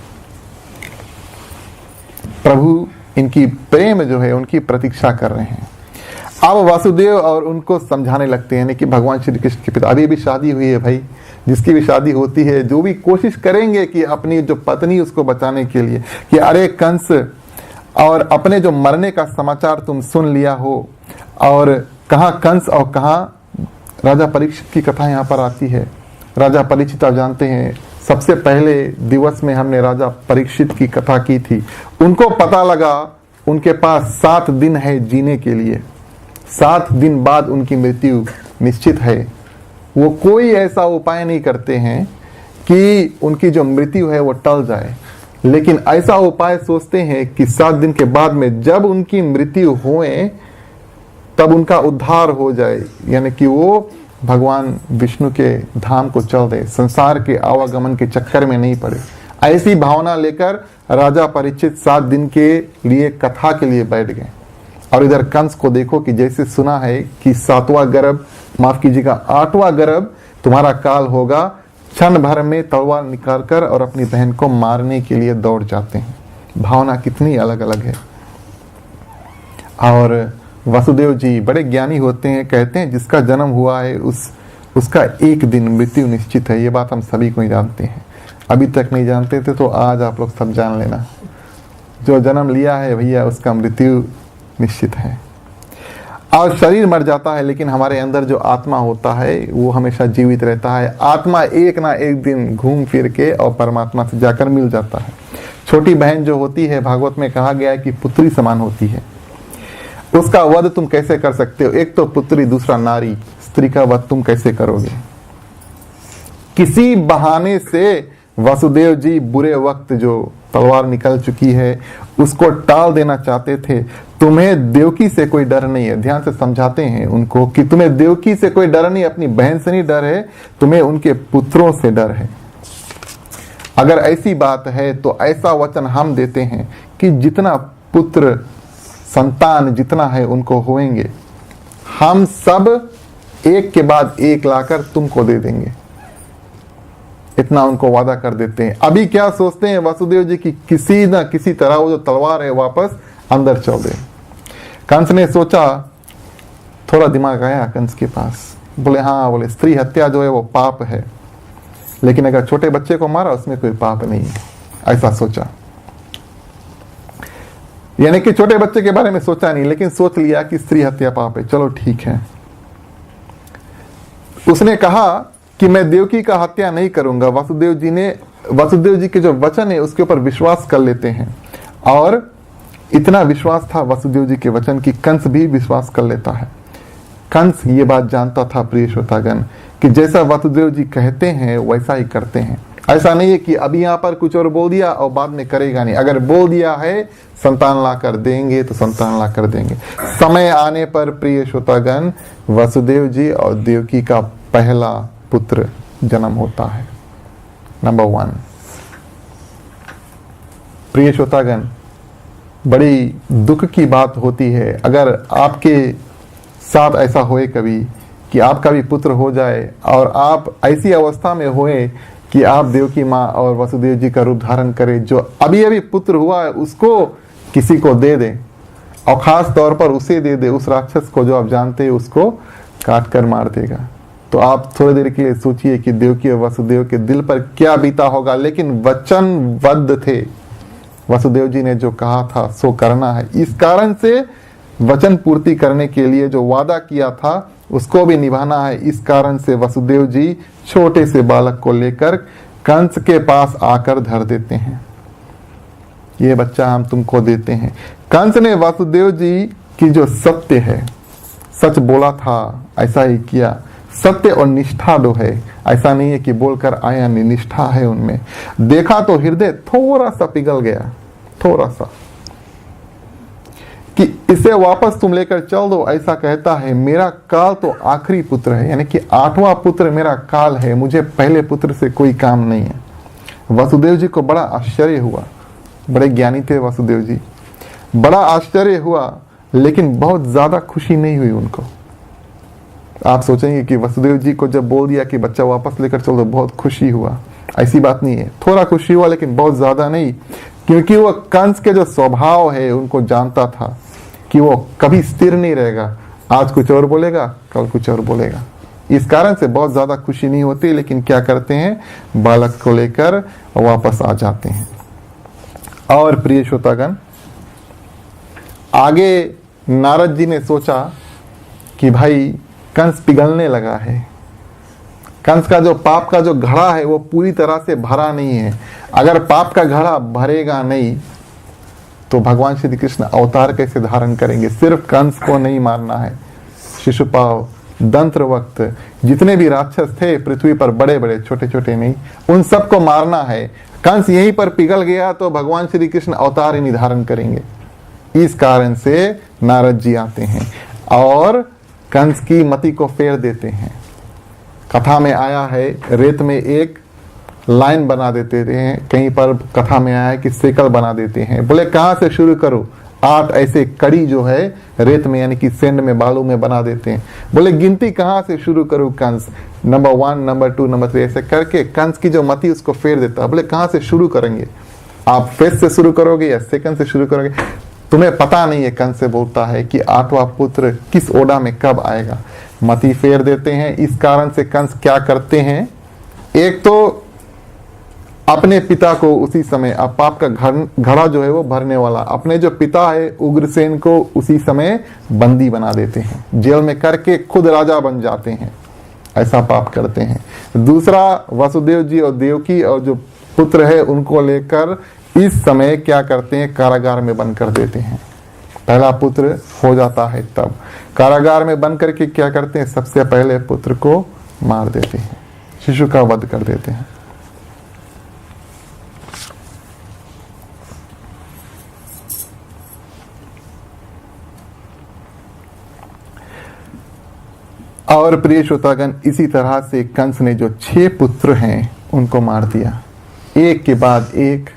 प्रभु इनकी प्रेम जो है उनकी प्रतीक्षा कर रहे हैं। अब वासुदेव और उनको समझाने लगते हैं कि भगवान श्री कृष्ण के पिता, अभी भी शादी हुई है भाई, जिसकी भी शादी होती है, जो भी कोशिश करेंगे कि अपनी जो पत्नी उसको बचाने के लिए, कि अरे कंस, और अपने जो मरने का समाचार तुम सुन लिया हो, और कहाँ कंस और कहाँ राजा परीक्षित की कथा यहाँ पर आती है। राजा परीक्षित आप जानते हैं, सबसे पहले दिवस में हमने राजा परीक्षित की कथा की थी। उनको पता लगा उनके पास 7 दिन है जीने के लिए, 7 दिन बाद उनकी मृत्यु निश्चित है। वो कोई ऐसा उपाय नहीं करते हैं कि उनकी जो मृत्यु है वो टल जाए, लेकिन ऐसा उपाय सोचते हैं कि 7 दिन के बाद में जब उनकी मृत्यु होए तब उनका उद्धार हो जाए, यानी कि वो भगवान विष्णु के धाम को चल दे, संसार के आवागमन के चक्कर में नहीं पड़े। ऐसी भावना लेकर राजा परीक्षित 7 दिन के लिए कथा के लिए बैठ गए। और इधर कंस को देखो कि जैसे सुना है कि 7वां गर्भ, माफ कीजिएगा 8वां गर्भ तुम्हारा काल होगा, क्षण भर में तलवार निकाल कर और अपनी बहन को मारने के लिए दौड़ जाते हैं। भावना कितनी अलग अलग है। और वसुदेव जी बड़े ज्ञानी होते हैं, कहते हैं जिसका जन्म हुआ है उसका एक दिन मृत्यु निश्चित है। ये बात हम सभी को ही जानते हैं, अभी तक नहीं जानते थे तो आज आप लोग सब जान लेना। जो जन्म लिया है भैया उसका मृत्यु निश्चित है। और शरीर मर जाता है, लेकिन हमारे अंदर जो आत्मा होता है वो हमेशा जीवित रहता है। आत्मा एक ना एक दिन घूम फिर के और परमात्मा से जाकर मिल जाता है। छोटी बहन जो होती है, भागवत में कहा गया है कि पुत्री समान होती है। उसका वध तुम कैसे कर सकते हो? एक तो पुत्री, दूसरा नारी, स्त्री का वध तुम कैसे करोगे? किसी बहाने से वसुदेव जी बुरे वक्त, जो तलवार निकल चुकी है, उसको टाल देना चाहते थे। तुम्हें देवकी से कोई डर नहीं है। ध्यान से समझाते हैं उनको कि तुम्हें देवकी से कोई डर नहीं, अपनी बहन से नहीं डर है, तुम्हें उनके पुत्रों से डर है। अगर ऐसी बात है तो ऐसा वचन हम देते हैं कि जितना पुत्र संतान जितना है उनको होएंगे, हम सब एक के बाद एक लाकर तुमको दे देंगे। इतना उनको वादा कर देते हैं। अभी क्या सोचते हैं वसुदेव जी कि किसी न किसी तरह वो जो तलवार है वापस अंदर चल दे। कंस ने सोचा, थोड़ा दिमाग आया कंस के पास, बोले हाँ, बोले स्त्री हत्या जो है वो पाप है, लेकिन अगर छोटे बच्चे को मारा उसमें कोई पाप नहीं है। ऐसा सोचा। यानी कि छोटे बच्चे के बारे में सोचा नहीं, लेकिन सोच लिया कि स्त्री हत्या पाप है, चलो ठीक है। उसने कहा कि मैं देवकी का हत्या नहीं करूंगा। वसुदेव जी के जो वचन है उसके ऊपर विश्वास कर लेते हैं, और इतना विश्वास था वसुदेव जी के वचन की कंस भी विश्वास कर लेता है। कंस ये बात जानता था प्रिय श्रोतागण कि जैसा वसुदेव जी कहते हैं वैसा ही करते हैं। ऐसा नहीं है कि अभी यहाँ पर कुछ और बोल दिया और बाद में करेगा नहीं। अगर बोल दिया है संतान ला कर देंगे तो संतान ला कर देंगे। समय आने पर प्रिय श्रोतागण वसुदेव जी और देवकी का पहला पुत्र जन्म होता है। नंबर 1। प्रिय श्रोतागण, बड़ी दुख की बात होती है अगर आपके साथ ऐसा होए कभी कि आपका भी पुत्र हो जाए और आप ऐसी अवस्था में होए कि आप देवकी माँ और वसुदेव जी का रूप धारण करें। जो अभी अभी पुत्र हुआ है उसको किसी को दे दे, और खास तौर पर उसे दे दे, उस राक्षस को जो आप जानते हैं उसको काट कर मार देगा। तो आप थोड़ी देर के लिए सोचिए कि देवकी और वसुदेव के दिल पर क्या बीता होगा। लेकिन वचनबद्ध थे, वसुदेव जी ने जो कहा था सो करना है। इस कारण से वचन पूर्ति करने के लिए जो वादा किया था उसको भी निभाना है। इस कारण से वसुदेव जी छोटे से बालक को लेकर कंस के पास आकर धर देते हैं। ये बच्चा हम तुमको देते हैं। कंस ने वसुदेव जी की जो सत्य है, सच बोला था, ऐसा ही किया। सत्य और निष्ठा जो है, ऐसा नहीं है कि बोलकर आया नहीं, निष्ठा है उनमें। देखा तो हृदय थोड़ा सा पिघल गया, थोड़ा सा, कि इसे वापस तुम लेकर चल दो। ऐसा कहता है मेरा काल तो आखिरी पुत्र है, यानी कि 8वां पुत्र मेरा काल है, मुझे पहले पुत्र से कोई काम नहीं है। वसुदेव जी को बड़ा आश्चर्य हुआ, बड़े ज्ञानी थे वसुदेव जी, बड़ा आश्चर्य हुआ, लेकिन बहुत ज्यादा खुशी नहीं हुई उनको। आप सोचेंगे कि वसुदेव जी को जब बोल दिया कि बच्चा वापस लेकर चलो तो बहुत खुशी हुआ, ऐसी बात नहीं है। थोड़ा खुशी हुआ लेकिन बहुत ज्यादा नहीं, क्योंकि वो कंस के जो स्वभाव है उनको जानता था कि वो कभी स्थिर नहीं रहेगा, आज कुछ और बोलेगा कल कुछ और बोलेगा। इस कारण से बहुत ज्यादा खुशी नहीं होती, लेकिन क्या करते हैं, बालक को लेकर वापस आ जाते हैं। और प्रिय श्रोतागण, आगे नारद जी ने सोचा कि भाई कंस पिघलने लगा है, कंस का जो पाप का जो घड़ा है वो पूरी तरह से भरा नहीं है। अगर पाप का घड़ा भरेगा नहीं तो भगवान श्री कृष्ण अवतार कैसे धारण करेंगे। सिर्फ कंस को नहीं मारना है, शिशुपाल, दंत्रवक्त, जितने भी राक्षस थे पृथ्वी पर, बड़े बड़े छोटे छोटे नहीं, उन सबको मारना है। कंस यहीं पर पिघल गया तो भगवान श्री कृष्ण अवतार ही नहीं धारण करेंगे। इस कारण से नारद जी आते हैं और कंस की मति को फेर देते हैं। कथा में आया है रेत में एक लाइन बना देते हैं, कहीं पर कथा में आया है कि सेकल बना देते हैं। बोले कहाँ से शुरू करो, 8 ऐसे कड़ी जो है रेत में यानी कि सेंड में, बालू में बना देते हैं। बोले गिनती कहाँ से शुरू करूं कंस, नंबर 1, नंबर 2, नंबर 3 ऐसे करके कंस की जो मति उसको फेर देता। बोले कहाँ से शुरू करेंगे, आप फेस से शुरू करोगे या सेकंड से शुरू करोगे, तुम्हें पता नहीं है। कंस से बोलता है कि 8वां पुत्र किस ओडा में कब आएगा, मति फेर देते हैं। इस कारण से कंस क्या करते हैं, एक तो अपने पिता को उसी समय, अब पाप का घड़ा जो है वो भरने वाला, अपने जो पिता है उग्रसेन को उसी समय बंदी बना देते हैं, जेल में करके खुद राजा बन जाते हैं, ऐसा पाप करते हैं। दूसरा, वसुदेव जी और देवकी और जो पुत्र है उनको लेकर इस समय क्या करते हैं, कारागार में बंद कर देते हैं। पहला पुत्र हो जाता है तब कारागार में बंद करके क्या करते हैं, सबसे पहले पुत्र को मार देते हैं, शिशु का वध कर देते हैं। और प्रिय श्रोतागण, इसी तरह से कंस ने जो 6 पुत्र हैं उनको मार दिया, एक के बाद एक।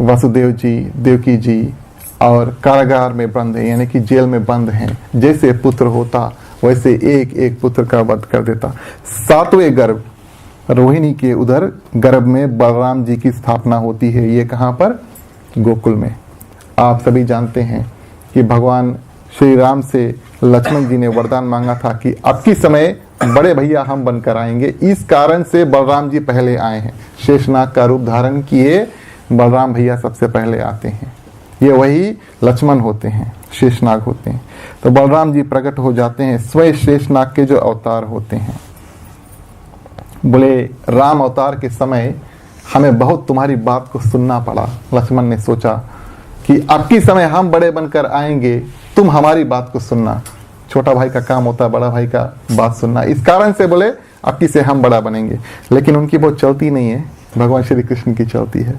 वसुदेव जी, देवकी जी और कारागार में बंद है, यानी कि जेल में बंद हैं। जैसे पुत्र होता वैसे एक एक पुत्र का वध कर देता। 7वें गर्भ रोहिणी के उधर गर्भ में बलराम जी की स्थापना होती है। ये कहाँ पर, गोकुल में। आप सभी जानते हैं कि भगवान श्री राम से लक्ष्मण जी ने वरदान मांगा था कि अब की समय बड़े भैया हम बनकर आएंगे। इस कारण से बलराम जी पहले आए हैं, शेषनाग का रूप धारण किए बलराम भैया सबसे पहले आते हैं। ये वही लक्ष्मण होते हैं, शेषनाग होते हैं। तो बलराम जी प्रकट हो जाते हैं, स्वयं शेषनाग के जो अवतार होते हैं। बोले राम अवतार के समय हमें बहुत तुम्हारी बात को सुनना पड़ा। लक्ष्मण ने सोचा कि अब की समय हम बड़े बनकर आएंगे, तुम हमारी बात को सुनना। छोटा भाई का काम होता है बड़ा भाई का बात सुनना। इस कारण से बोले अब की से हम बड़ा बनेंगे, लेकिन उनकी बहुत चलती नहीं है, भगवान श्री कृष्ण की चलती है।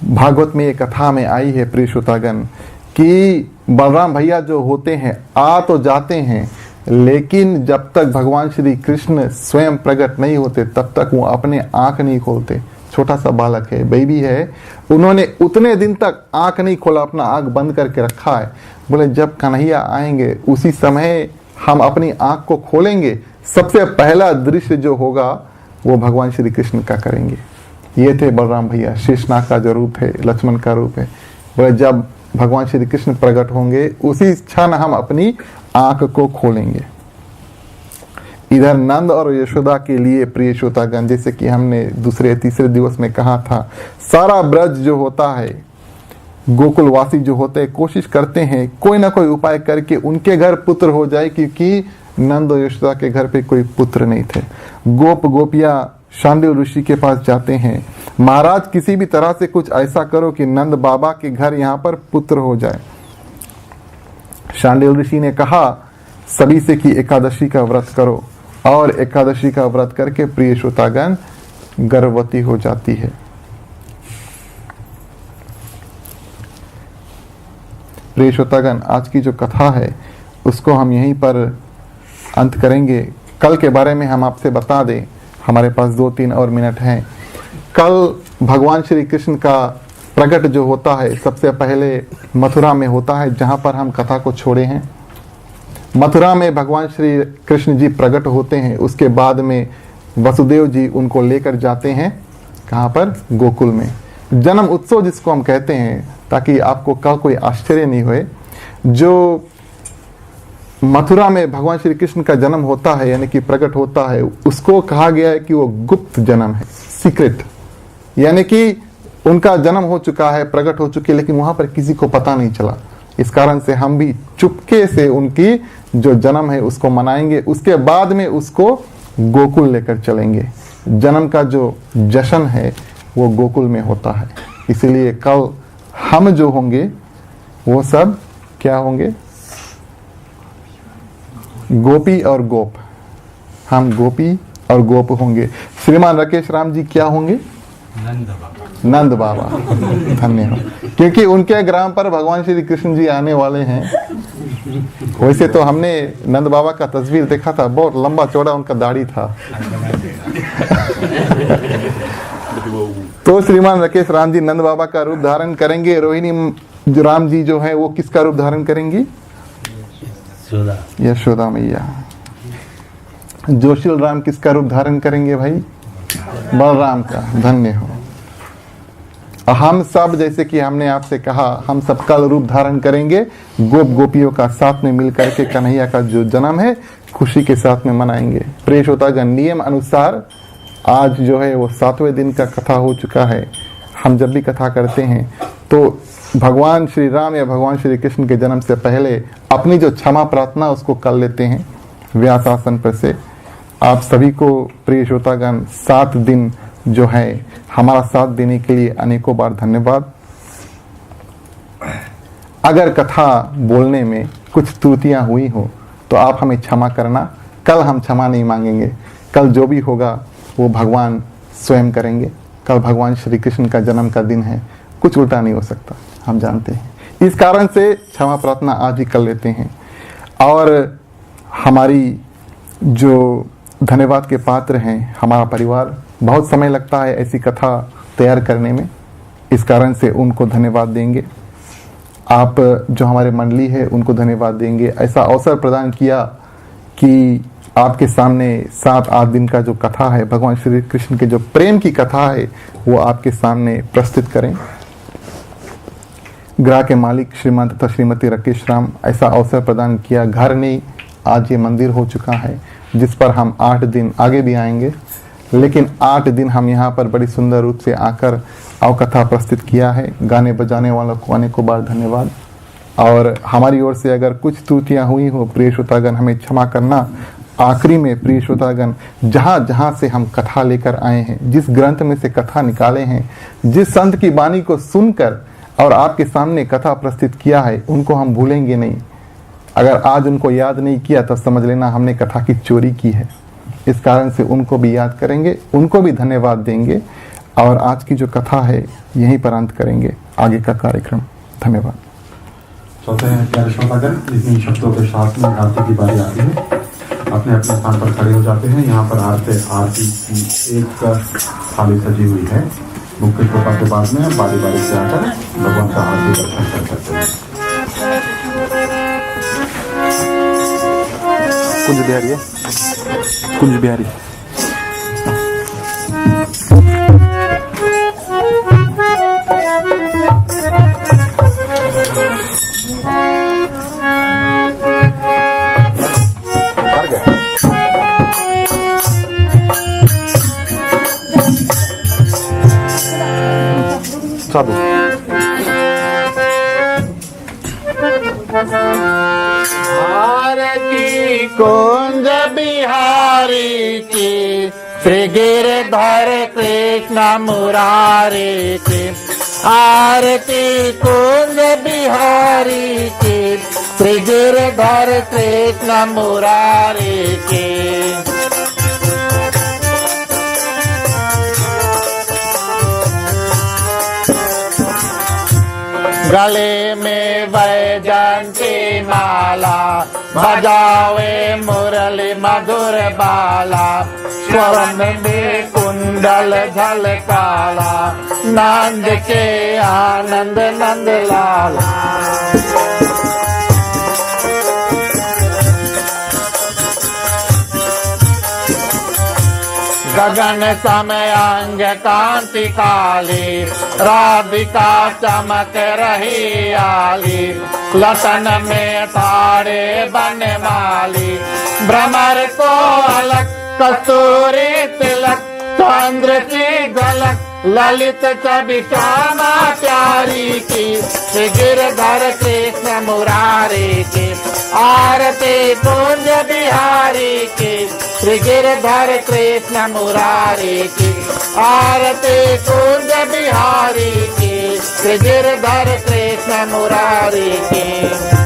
भागवत में एक कथा में आई है प्रिय श्रोतागण कि बलराम भैया जो होते हैं आ तो जाते हैं, लेकिन जब तक भगवान श्री कृष्ण स्वयं प्रकट नहीं होते तब तक वो अपने आंख नहीं खोलते। छोटा सा बालक है, बेबी है, उन्होंने उतने दिन तक आंख नहीं खोला, अपना आंख बंद करके रखा है। बोले जब कन्हैया आएंगे उसी समय हम अपनी आंख को खोलेंगे, सबसे पहला दृश्य जो होगा वो भगवान श्री कृष्ण का करेंगे। ये थे बलराम भैया, शेषनाग का जो रूप है, लक्ष्मण का रूप है। बोले जब भगवान श्री कृष्ण प्रकट होंगे उसी क्षण हम अपनी आंख को खोलेंगे। इधर नंद और यशोदा के लिए प्रिय श्रोतागण, जैसे कि हमने दूसरे तीसरे दिवस में कहा था, सारा ब्रज जो होता है, गोकुलवासी जो होते हैं, कोशिश करते हैं कोई ना कोई उपाय करके उनके घर पुत्र हो जाए, क्योंकि नंद और यशोदा के घर पे कोई पुत्र नहीं थे। गोप गोपियां शांडिल ऋषि के पास जाते हैं, महाराज किसी भी तरह से कुछ ऐसा करो कि नंद बाबा के घर यहाँ पर पुत्र हो जाए। शांडिल ऋषि ने कहा सभी से कि एकादशी का व्रत करो, और एकादशी का व्रत करके प्रिय श्रोतागण गर्भवती हो जाती है। प्रिय श्रोतागण, आज की जो कथा है उसको हम यहीं पर अंत करेंगे। कल के बारे में हम आपसे बता दें, हमारे पास 2-3 और मिनट हैं। कल भगवान श्री कृष्ण का प्रकट जो होता है सबसे पहले मथुरा में होता है, जहां पर हम कथा को छोड़े हैं। मथुरा में भगवान श्री कृष्ण जी प्रकट होते हैं, उसके बाद में वसुदेव जी उनको लेकर जाते हैं कहां पर, गोकुल में। जन्म उत्सव जिसको हम कहते हैं, ताकि आपको कल कोई आश्चर्य नहीं हुए। जो मथुरा में भगवान श्री कृष्ण का जन्म होता है, यानी कि प्रकट होता है, उसको कहा गया है कि वो गुप्त जन्म है, सीक्रेट, यानी कि उनका जन्म हो चुका है, प्रकट हो चुकी है, लेकिन वहां पर किसी को पता नहीं चला। इस कारण से हम भी चुपके से उनकी जो जन्म है उसको मनाएंगे, उसके बाद में उसको गोकुल लेकर चलेंगे। जन्म का जो जश्न है वो गोकुल में होता है, इसीलिए कल हम जो होंगे वो सब क्या होंगे, गोपी और गोप। हम गोपी और गोप होंगे। श्रीमान राकेश राम जी क्या होंगे, नंद बाबा। धन्य हो, क्योंकि उनके ग्राम पर भगवान श्री कृष्ण जी आने वाले हैं। वैसे तो हमने नंद बाबा का तस्वीर देखा था, बहुत लंबा चौड़ा उनका दाढ़ी था। तो श्रीमान राकेश राम जी नंद बाबा का रूप धारण करेंगे। रोहिणी राम जी जो है वो किसका रूप धारण करेंगी, यशोदा मैया। जोशील राम किसका रूप धारण करेंगे भाई, बलराम का। धन्य हो। हम सब, जैसे कि हमने आपसे कहा, हम सब कल रूप धारण करेंगे, गोप गोपियों का साथ में मिलकर के कन्हैया का जो जन्म है खुशी के साथ में मनाएंगे। प्रिय श्रोतागण, नियम अनुसार आज जो है वो 7वें दिन का कथा हो चुका है। हम जब भी कथा करते हैं तो भगवान श्री राम या भगवान श्री कृष्ण के जन्म से पहले अपनी जो क्षमा प्रार्थना उसको कर लेते हैं व्यास आसन पर से। आप सभी को प्रिय श्रोतागण 7 दिन जो है हमारा साथ देने के लिए अनेकों बार धन्यवाद। अगर कथा बोलने में कुछ त्रुटियां हुई हो तो आप हमें क्षमा करना। कल हम क्षमा नहीं मांगेंगे, कल जो भी होगा वो भगवान स्वयं करेंगे। कल भगवान श्री कृष्ण का जन्म का दिन है, कुछ उल्टा नहीं हो सकता, हम जानते हैं। इस कारण से क्षमा प्रार्थना आज ही कर लेते हैं। और हमारी जो धन्यवाद के पात्र हैं हमारा परिवार, बहुत समय लगता है ऐसी कथा तैयार करने में, इस कारण से उनको धन्यवाद देंगे। आप जो हमारे मंडली है उनको धन्यवाद देंगे। ऐसा अवसर प्रदान किया कि आपके सामने 7-8 दिन का जो कथा है, भगवान श्री कृष्ण के जो प्रेम की कथा है वो आपके सामने प्रस्तुत करें। ग्रह के मालिक श्रीमान तथा श्रीमती राकेश राम ऐसा अवसर प्रदान किया। घर नहीं, आज ये मंदिर हो चुका है जिस पर हम 8 दिन आगे भी आएंगे, लेकिन 8 दिन हम यहाँ पर बड़ी सुंदर रूप से आकर अवकथा प्रस्तुत किया है। गाने बजाने वालों को अनेकों बार धन्यवाद। और हमारी ओर से अगर कुछ त्रुटियां हुई हो प्रिय श्रोतागण हमें क्षमा करना। आखिरी में प्रिय श्रोतागण, जहाँ जहाँ से हम कथा लेकर आए हैं, जिस ग्रंथ में से कथा निकाले हैं, जिस संत की वाणी को सुनकर और आपके सामने कथा प्रस्तुत किया है, उनको हम भूलेंगे नहीं। अगर आज उनको याद नहीं किया तो समझ लेना हमने कथा की चोरी की है। इस कारण से उनको भी याद करेंगे, उनको भी धन्यवाद देंगे और आज की जो कथा है यहीं पर अंत करेंगे आगे का कार्यक्रम। धन्यवाद। चलते हैं प्यारे श्रोतागण, इन्हीं शब्दों के साथ में आरती की बारी आती है। अपने अपने स्थान पर खड़े हो जाते हैं। यहाँ पर आरती की एक थाली सजी हुई है। मुख्य श्रोता के बाद में बारी बारी से आकर भगवान का आरती दर्शन कर सकते हैं। कुंज बिहारी है, कुंज बिहारी। साधु आरती कुंज बिहारी की, श्री गिरधर कृष्ण मुरारी की। आरती कुंज बिहारी की, श्री गिरधर कृष्ण मुरारी की। गले में वैजयंती माला, बजावे मुरली मधुर बाला। स्वर्ण में कुंडल झलकाला, नंद के आनंद नंद लाला। गगन समय अंग कांति काली, राधिका चमक रही आली। लसन में तारे बनमाली, भ्रमर को अलग कस्तूरी तिलक। चंद्र की झलक ललित छवि श्यामा प्यारी की, श्री गिरधर कृष्ण मुरारी की। आरती कुंज बिहारी की, श्री गिरधर कृष्ण मुरारी की। आरती कुंज बिहारी की, श्री गिरधर कृष्ण मुरारी की।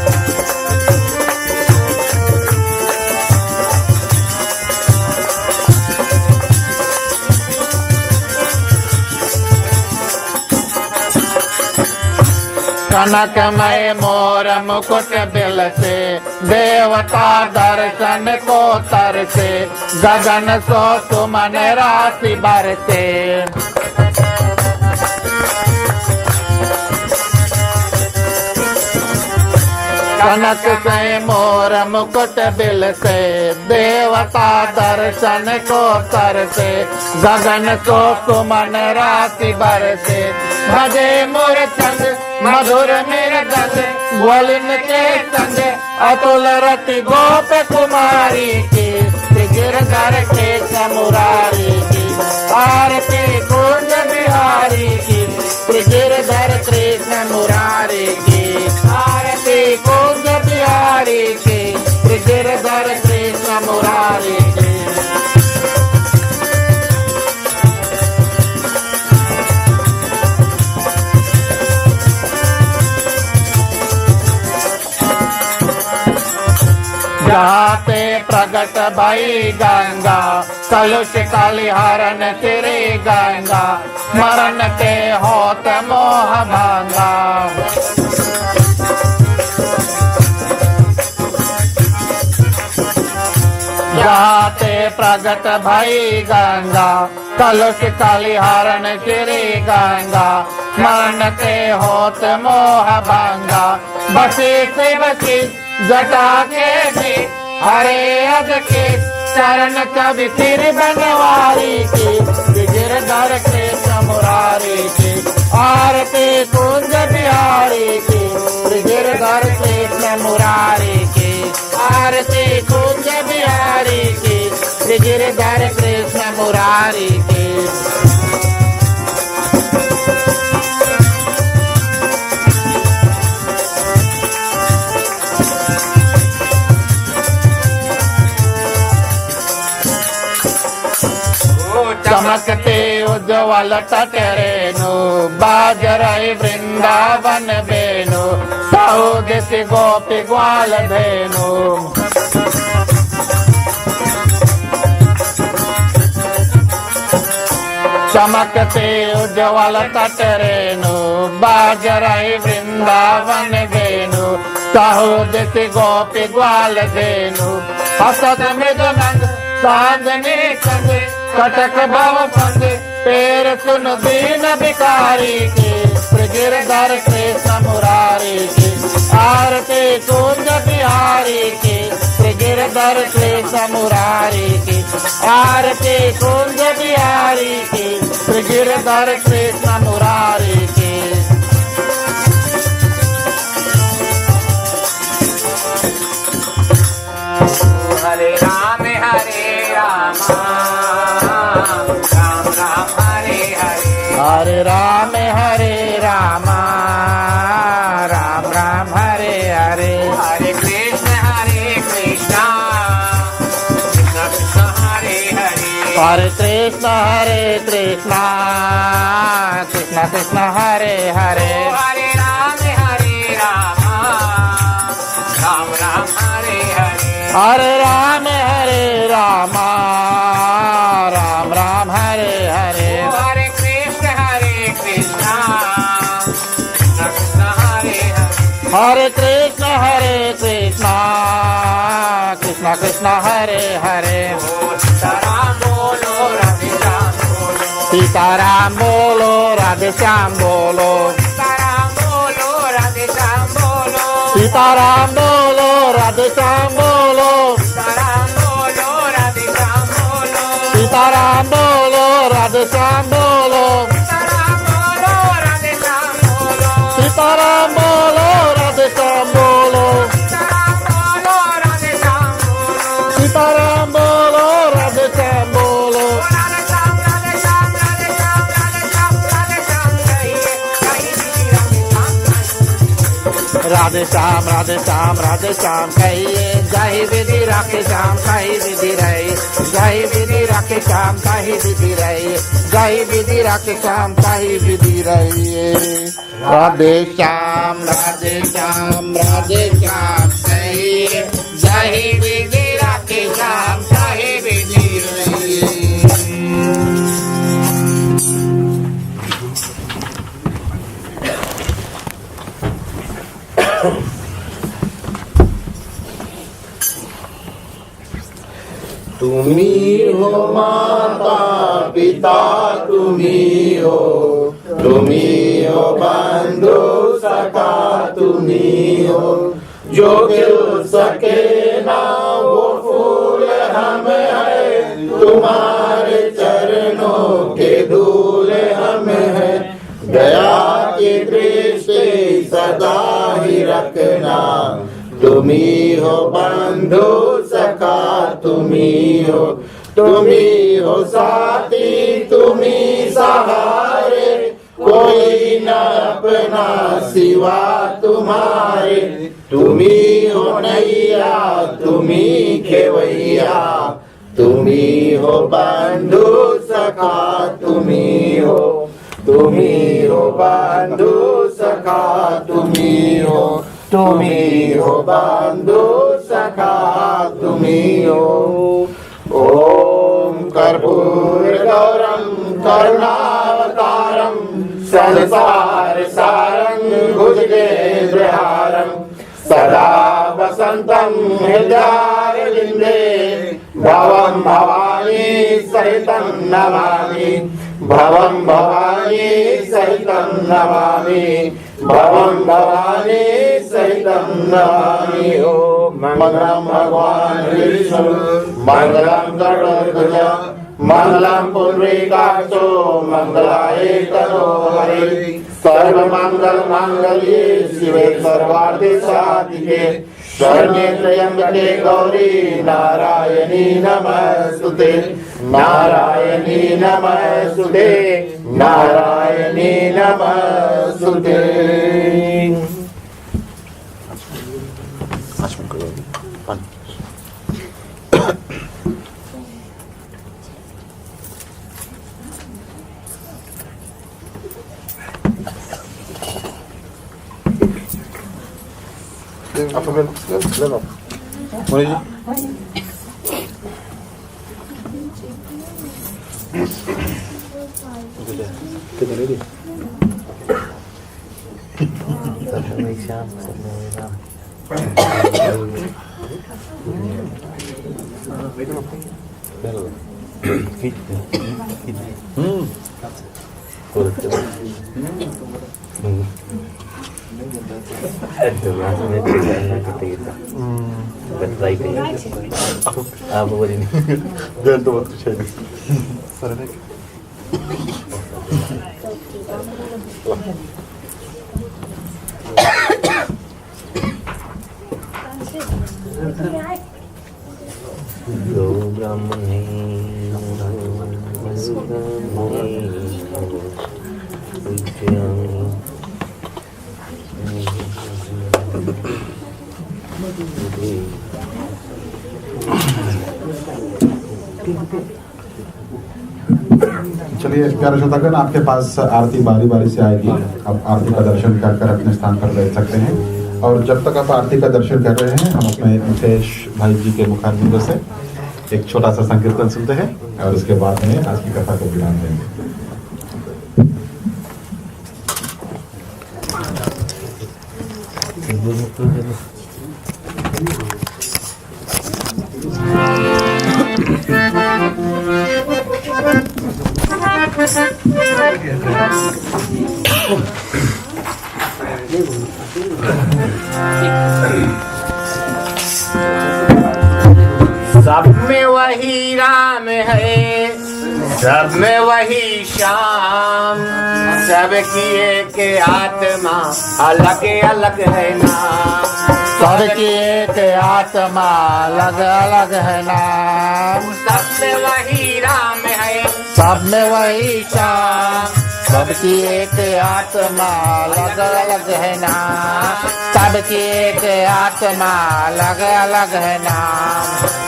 कनकमय मोर मुकुट बिल से, देवता दर्शन को तरसे। गगन सो सुमन राशि बरसे। कनक से मोर मुकुट बिल से, देवता दर्शन को तरसे। गगन को सुमन राशि बरसे। भजे मोर चंद मधुर मेरे दस, ग्वालिन के संग अतुल रति गोप कुमारी की। श्री गिरधर कृष्ण मुरारी की। आरती कुंज बिहारी की, श्री गिरधर कृष्ण मुरारी की। आरती कुंज बिहारी की, श्री गिरधर कृष्ण मुरारी की। जाते प्रगट भई गंगा, कलुष कलिहरण तेरे गंगा। मरण ते होत मोह भंगा। जाते प्रगट भई गंगा, कलुष कलिहरण तेरे गंगा। मरण ते होत मोह भंगा। बसे से बसी जटा के भी, हरे अग के चरण कवि सिर बनवारी की। गिरधर कृष्ण मुरारी की। आरती कुंज बिहारी की, गिरधर कृष्ण मुरारी की। आरती कुंज बिहारी की, श्री गिरधर कृष्ण मुरारी के। चमकते उज्ज्वल तट रेणु बाज रहे वृंदावन बेनु सहोदित गोपी ग्वाल धेनु। चमकते उज्ज्वल तट रेणु बाज रहे वृंदावन बेनु सहोदित गोपी ग्वाल धेनु। हसत मृदुनंद चांदनी कंद कटक भव फंद पैर सुन दीन भिखारी के। श्री गिरधर कृष्ण मुरारी के आरती कुंज बिहारी के। श्री गिरधर कृष्ण मुरारी के आरती कुंज बिहारी के। श्री गिरधर कृष्ण मुरारी के। हरे राम राम राम हरे हरे। हरे राम राम राम हरे हरे। हरे कृष्ण कृष्ण कृष्ण हरे हरे। हरे कृष्ण कृष्ण कृष्ण हरे हरे। हरे राम राम राम हरे हरे। हरे राम राम हरे हरे। हरे कृष्ण कृष्ण कृष्ण हरे हरे। हरे कृष्ण कृष्ण कृष्ण हरे हरे। सीताराम बोलो राधे श्याम बोलो। सीताराम बोलो राधे श्याम बोलो। सीताराम बोलो राधे श्याम बोलो। सीताराम बोलो राधे श्याम बोलो। सीताराम बोलो राधे श्याम बोलो। सीताराम बोलो राधे श्याम बोलो। सीताराम बोलो राधे श्याम बोलो। सीताराम बोलो राधे श्याम बोलो। सीताराम बोलो राधे श्याम बोलो। सीताराम बोलो राधे श्याम राधे श्याम राधे श्याम राधे श्याम राधे श्याम राधे श्याम राधे श्याम कहिए जय विधि राखे श्याम कही विधि रहे। जय विधि राखे श्याम कही विधि रहे। जय विधि राखे श्याम कही विधि रहिए। राधे श्याम राधे श्याम राधे श्याम कहिए जय विधि राखे श्याम कही विधि रहिए। तुम्ही हो माता पिता तुम्ही हो बंधु सखा तुम्ही हो। जो खिल सके ना वो फूल हम है तुम्हारे चरणों के धूल हम है। दया की दृष्टि सदा ही रखना तुम्ही हो बंधु सखा तुम्ही हो साथी तुम्ही सहारे। कोई न अपना सिवा तुम्हारे। तुम्ही हो नैया तुम्ही खेवैया। तुम्ही हो बंधु सखा तुम्ही हो बंधु सखा तुम्ही हो बंधु सखा तुम्ही हो। ओम कर्पूर गौरम करुणावतारम संसार सारं भुजगेन्द्रहारं सदा वसंतं हृदयारविन्दे भवं भवानी सहितं नमामि। भवं भवानी सहितं नमामि। भवं भवानी सहितं नमामि। ओम मंगलम भगवान विष्णु मंगलम गरुड़ध्वज मंगलम पुंडरीकाक्षो मंगलाय तनोहरि। सर्वमंगल मांगल्ये शिवे सर्वार्थ साधिके शरण्ये त्र्यंबके गौरी नारायणी नमस्तुते नारायणी नमस्तुते नारायणी नमस्तुते। चलिए प्यारे श्रोतागण, आपके पास आरती बारी बारी से आएगी। आप आरती का दर्शन कर अपने स्थान पर बैठ सकते हैं। और जब तक आप आरती का दर्शन कर रहे हैं, हम अपने मुकेश भाई जी के मुखारबिंदों से एक छोटा सा संकीर्तन सुनते हैं और उसके बाद में आज की कथा को विराम देंगे। सब में वही राम है, सब में वही श्याम, सबकी एक आत्मा अलग अलग है नाम, सबकी एक आत्मा अलग अलग है नाम। सब में वही राम है, सब में वही श्याम, सबकी एक आत्मा अलग अलग है नाम, सबकी एक आत्मा अलग अलग है नाम।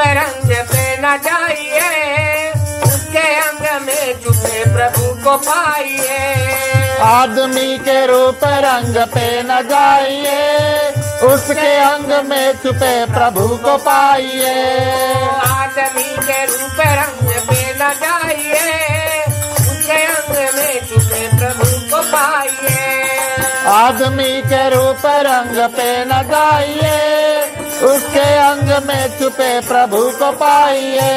रंग पे न जाइए, उसके अंग में छुपे प्रभु को पाइए। आदमी के रूप रंग पे न जाइए, उसके अंग में छुपे प्रभु को पाइए। आदमी के रूप रंग पे न जाइए, उसके अंग में छुपे प्रभु को पाइए। आदमी के रूप रंग पे न जाइए, उसके अंग में छुपे प्रभु को पाइए।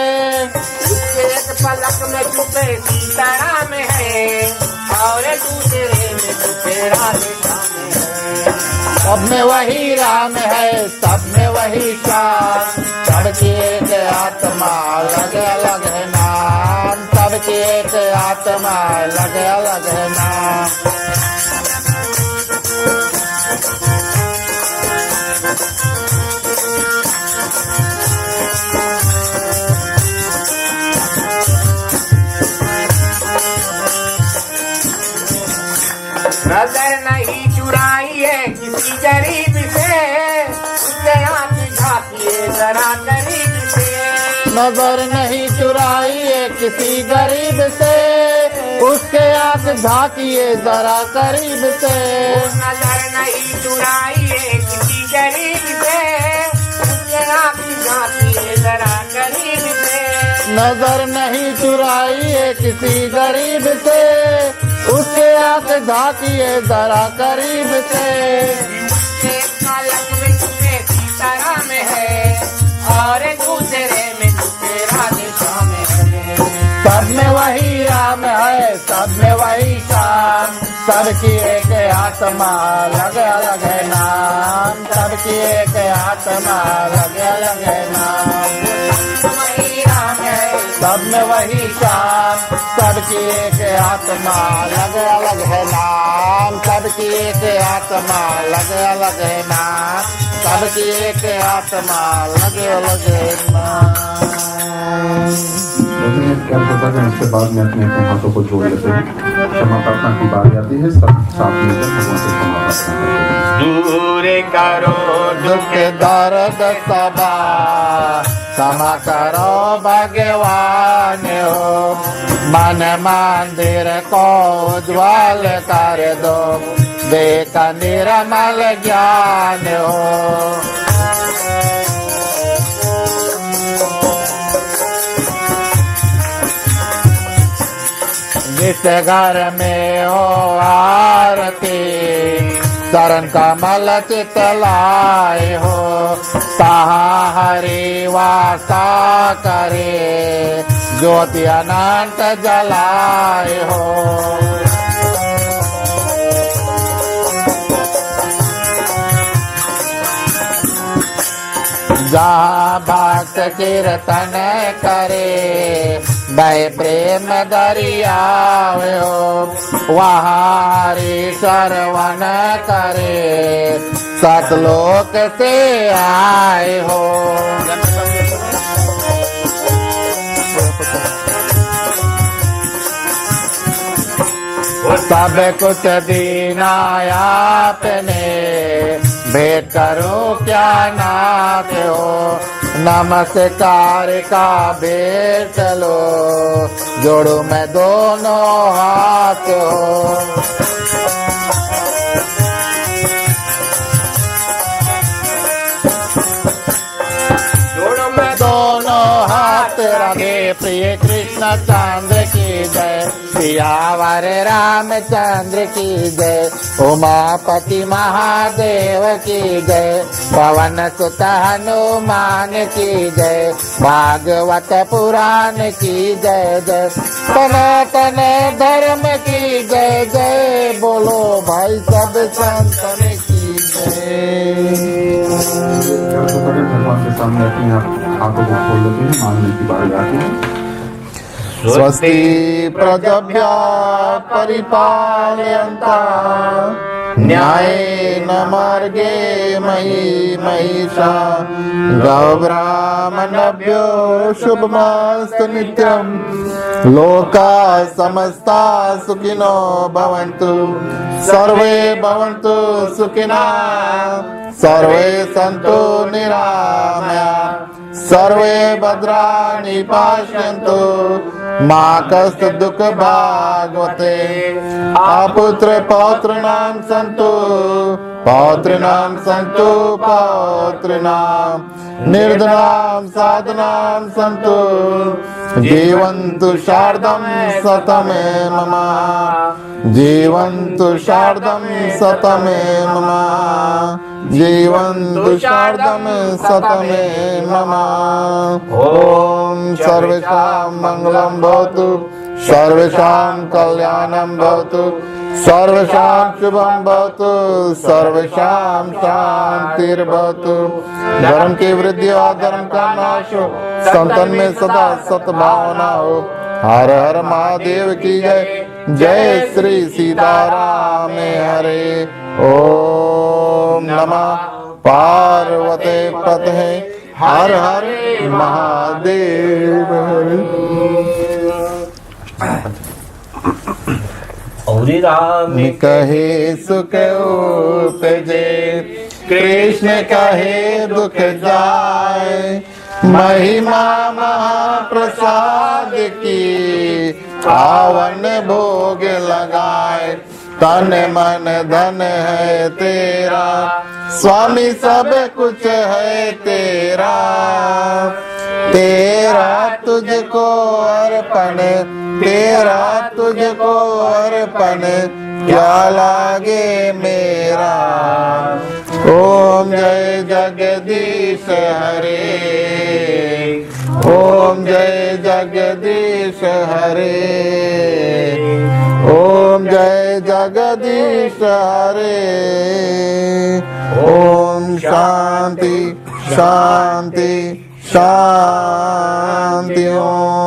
उसके एक पलक में छुपे सीताराम है, और दूसरे में छुपे राधे श्याम है। सब में वही राम है, सब में वही श्याम, सबकी एक आत्मा अलग अलग है नाम, सबकी एक आत्मा अलग अलग है नाम। नजर नहीं चुराइए किसी गरीब से, उसके आंख झांकिए जरा करीब से। नजर नहीं चुराइए किसी गरीब से, उसके आंख झांकिए जरा करीब से। नजर नहीं चुराइए किसी गरीब से, उसके आंख झांकिए जरा करीब से। नजर नहीं चुराइए किसी गरीब से, उसके आंख झांकिए जरा करीब से। पलक में छुपे सीताराम है, और दूसरे में छुपे राधे श्याम है। सब में वही राम है, सबकी एक आत्मा अलग अलग है नाम, सबकी एक आत्मा अलग अलग है नाम, वही राम है सब में वही श्याम, सबकी एक आत्मा अलग अलग है नाम, सबकी एक आत्मा अलग अलग है नाम, सबकी एक आत्मा अलग अलग है नाम। लेकिन क्या होता है इसके बाद में अपने अपने हाथों को जोड़ लेते हैं, क्षमा प्रार्थना की बारी आती है, सब साथ मिलकर भगवान से क्षमा प्रार्थना करते हैं। दूर करो दुख दर्द सबा क्षमा करो भगवान हो, मन मंदिर को उज्ज्वल कर दो, देख निर्मल ज्ञान हो। जिस घर में हो आरती चरण कमल चित लाए हो, तहाँ हरि वासा करे ज्योति अनंत जलाए हो। जहाँ भक्त कीर्तन करे बह प्रेम दरिया हो, वहाँ हरि श्रवण करे सतलोक से आए हो। सब कुछ दीना आपने, भेंट करो क्या नाथ हो, नमस्कार का भेंट लो, जोड़ो मैं दोनों हाथ हो। दोनों हाथ रखे प्रिय कृष्ण चंद्र की जय, सियावर रामचंद्र की जय, उमापति महादेव की जय, पवन सुत हनुमान की जय, भागवत पुराण की जय जय, सनातन धर्म की जय जय, बोलो भाई सब संतन की जय। भगवान के सामने अपने हाथों को खोल लेते हैं, मांगने की बारी आती है। स्वस्ति प्रजभ्य परिपालयन्ता न्यायेन मार्गे मयि महिषा, गौब्राह्मणभ्यो शुभमस्तु नित्यं, लोकाः समस्ताः सुखिनो भवन्तु, सर्वे भवन्तु सुखिनः, सर्वे सन्तु निरामया, सर्वे भद्राणि पश्यन्तु, मा कश्चित् दुःख भाग्वते, आपुत्र पौत्राणां सन्तु, पौत्रीणां सन्तु पौत्रीणां, निर्धनां साधनां सन्तु, जीवन्तु शार्दं शतमे मम, जीवन्तु शार्दं शतमे मम, जीवन्तु शार्दं शतमे मम। ॐ सर्वेषां मङ्गलं भवतु, सर्वेषां कल्याणं भवतु, सर्वेषां शुभं भवतु, सर्वेषां शान्तिर्भवतु, धर्म की वृद्धि और धर्म का नाश हो, संतन में सदा सद्भावना हो। हर हर महादेव की जय, जय श्री सीताराम हरे। ओम नमः पार्वते पतये, हर हर महादेव हरे। और राम कहे सुख उपजे, कृष्ण कहे दुख जाए, महिमा महाप्रसाद की पावन भोग लगाए, तन मन धन है तेरा, स्वामी सब कुछ है तेरा, तेरा तुझको अर्पण, तेरा तुझको अर्पण, क्या लागे मेरा। ओम जय जगदीश हरे, ओम जय जगदीश हरे, ओम जय जगदीश हरे। ओम शांति शांति शांति। ओम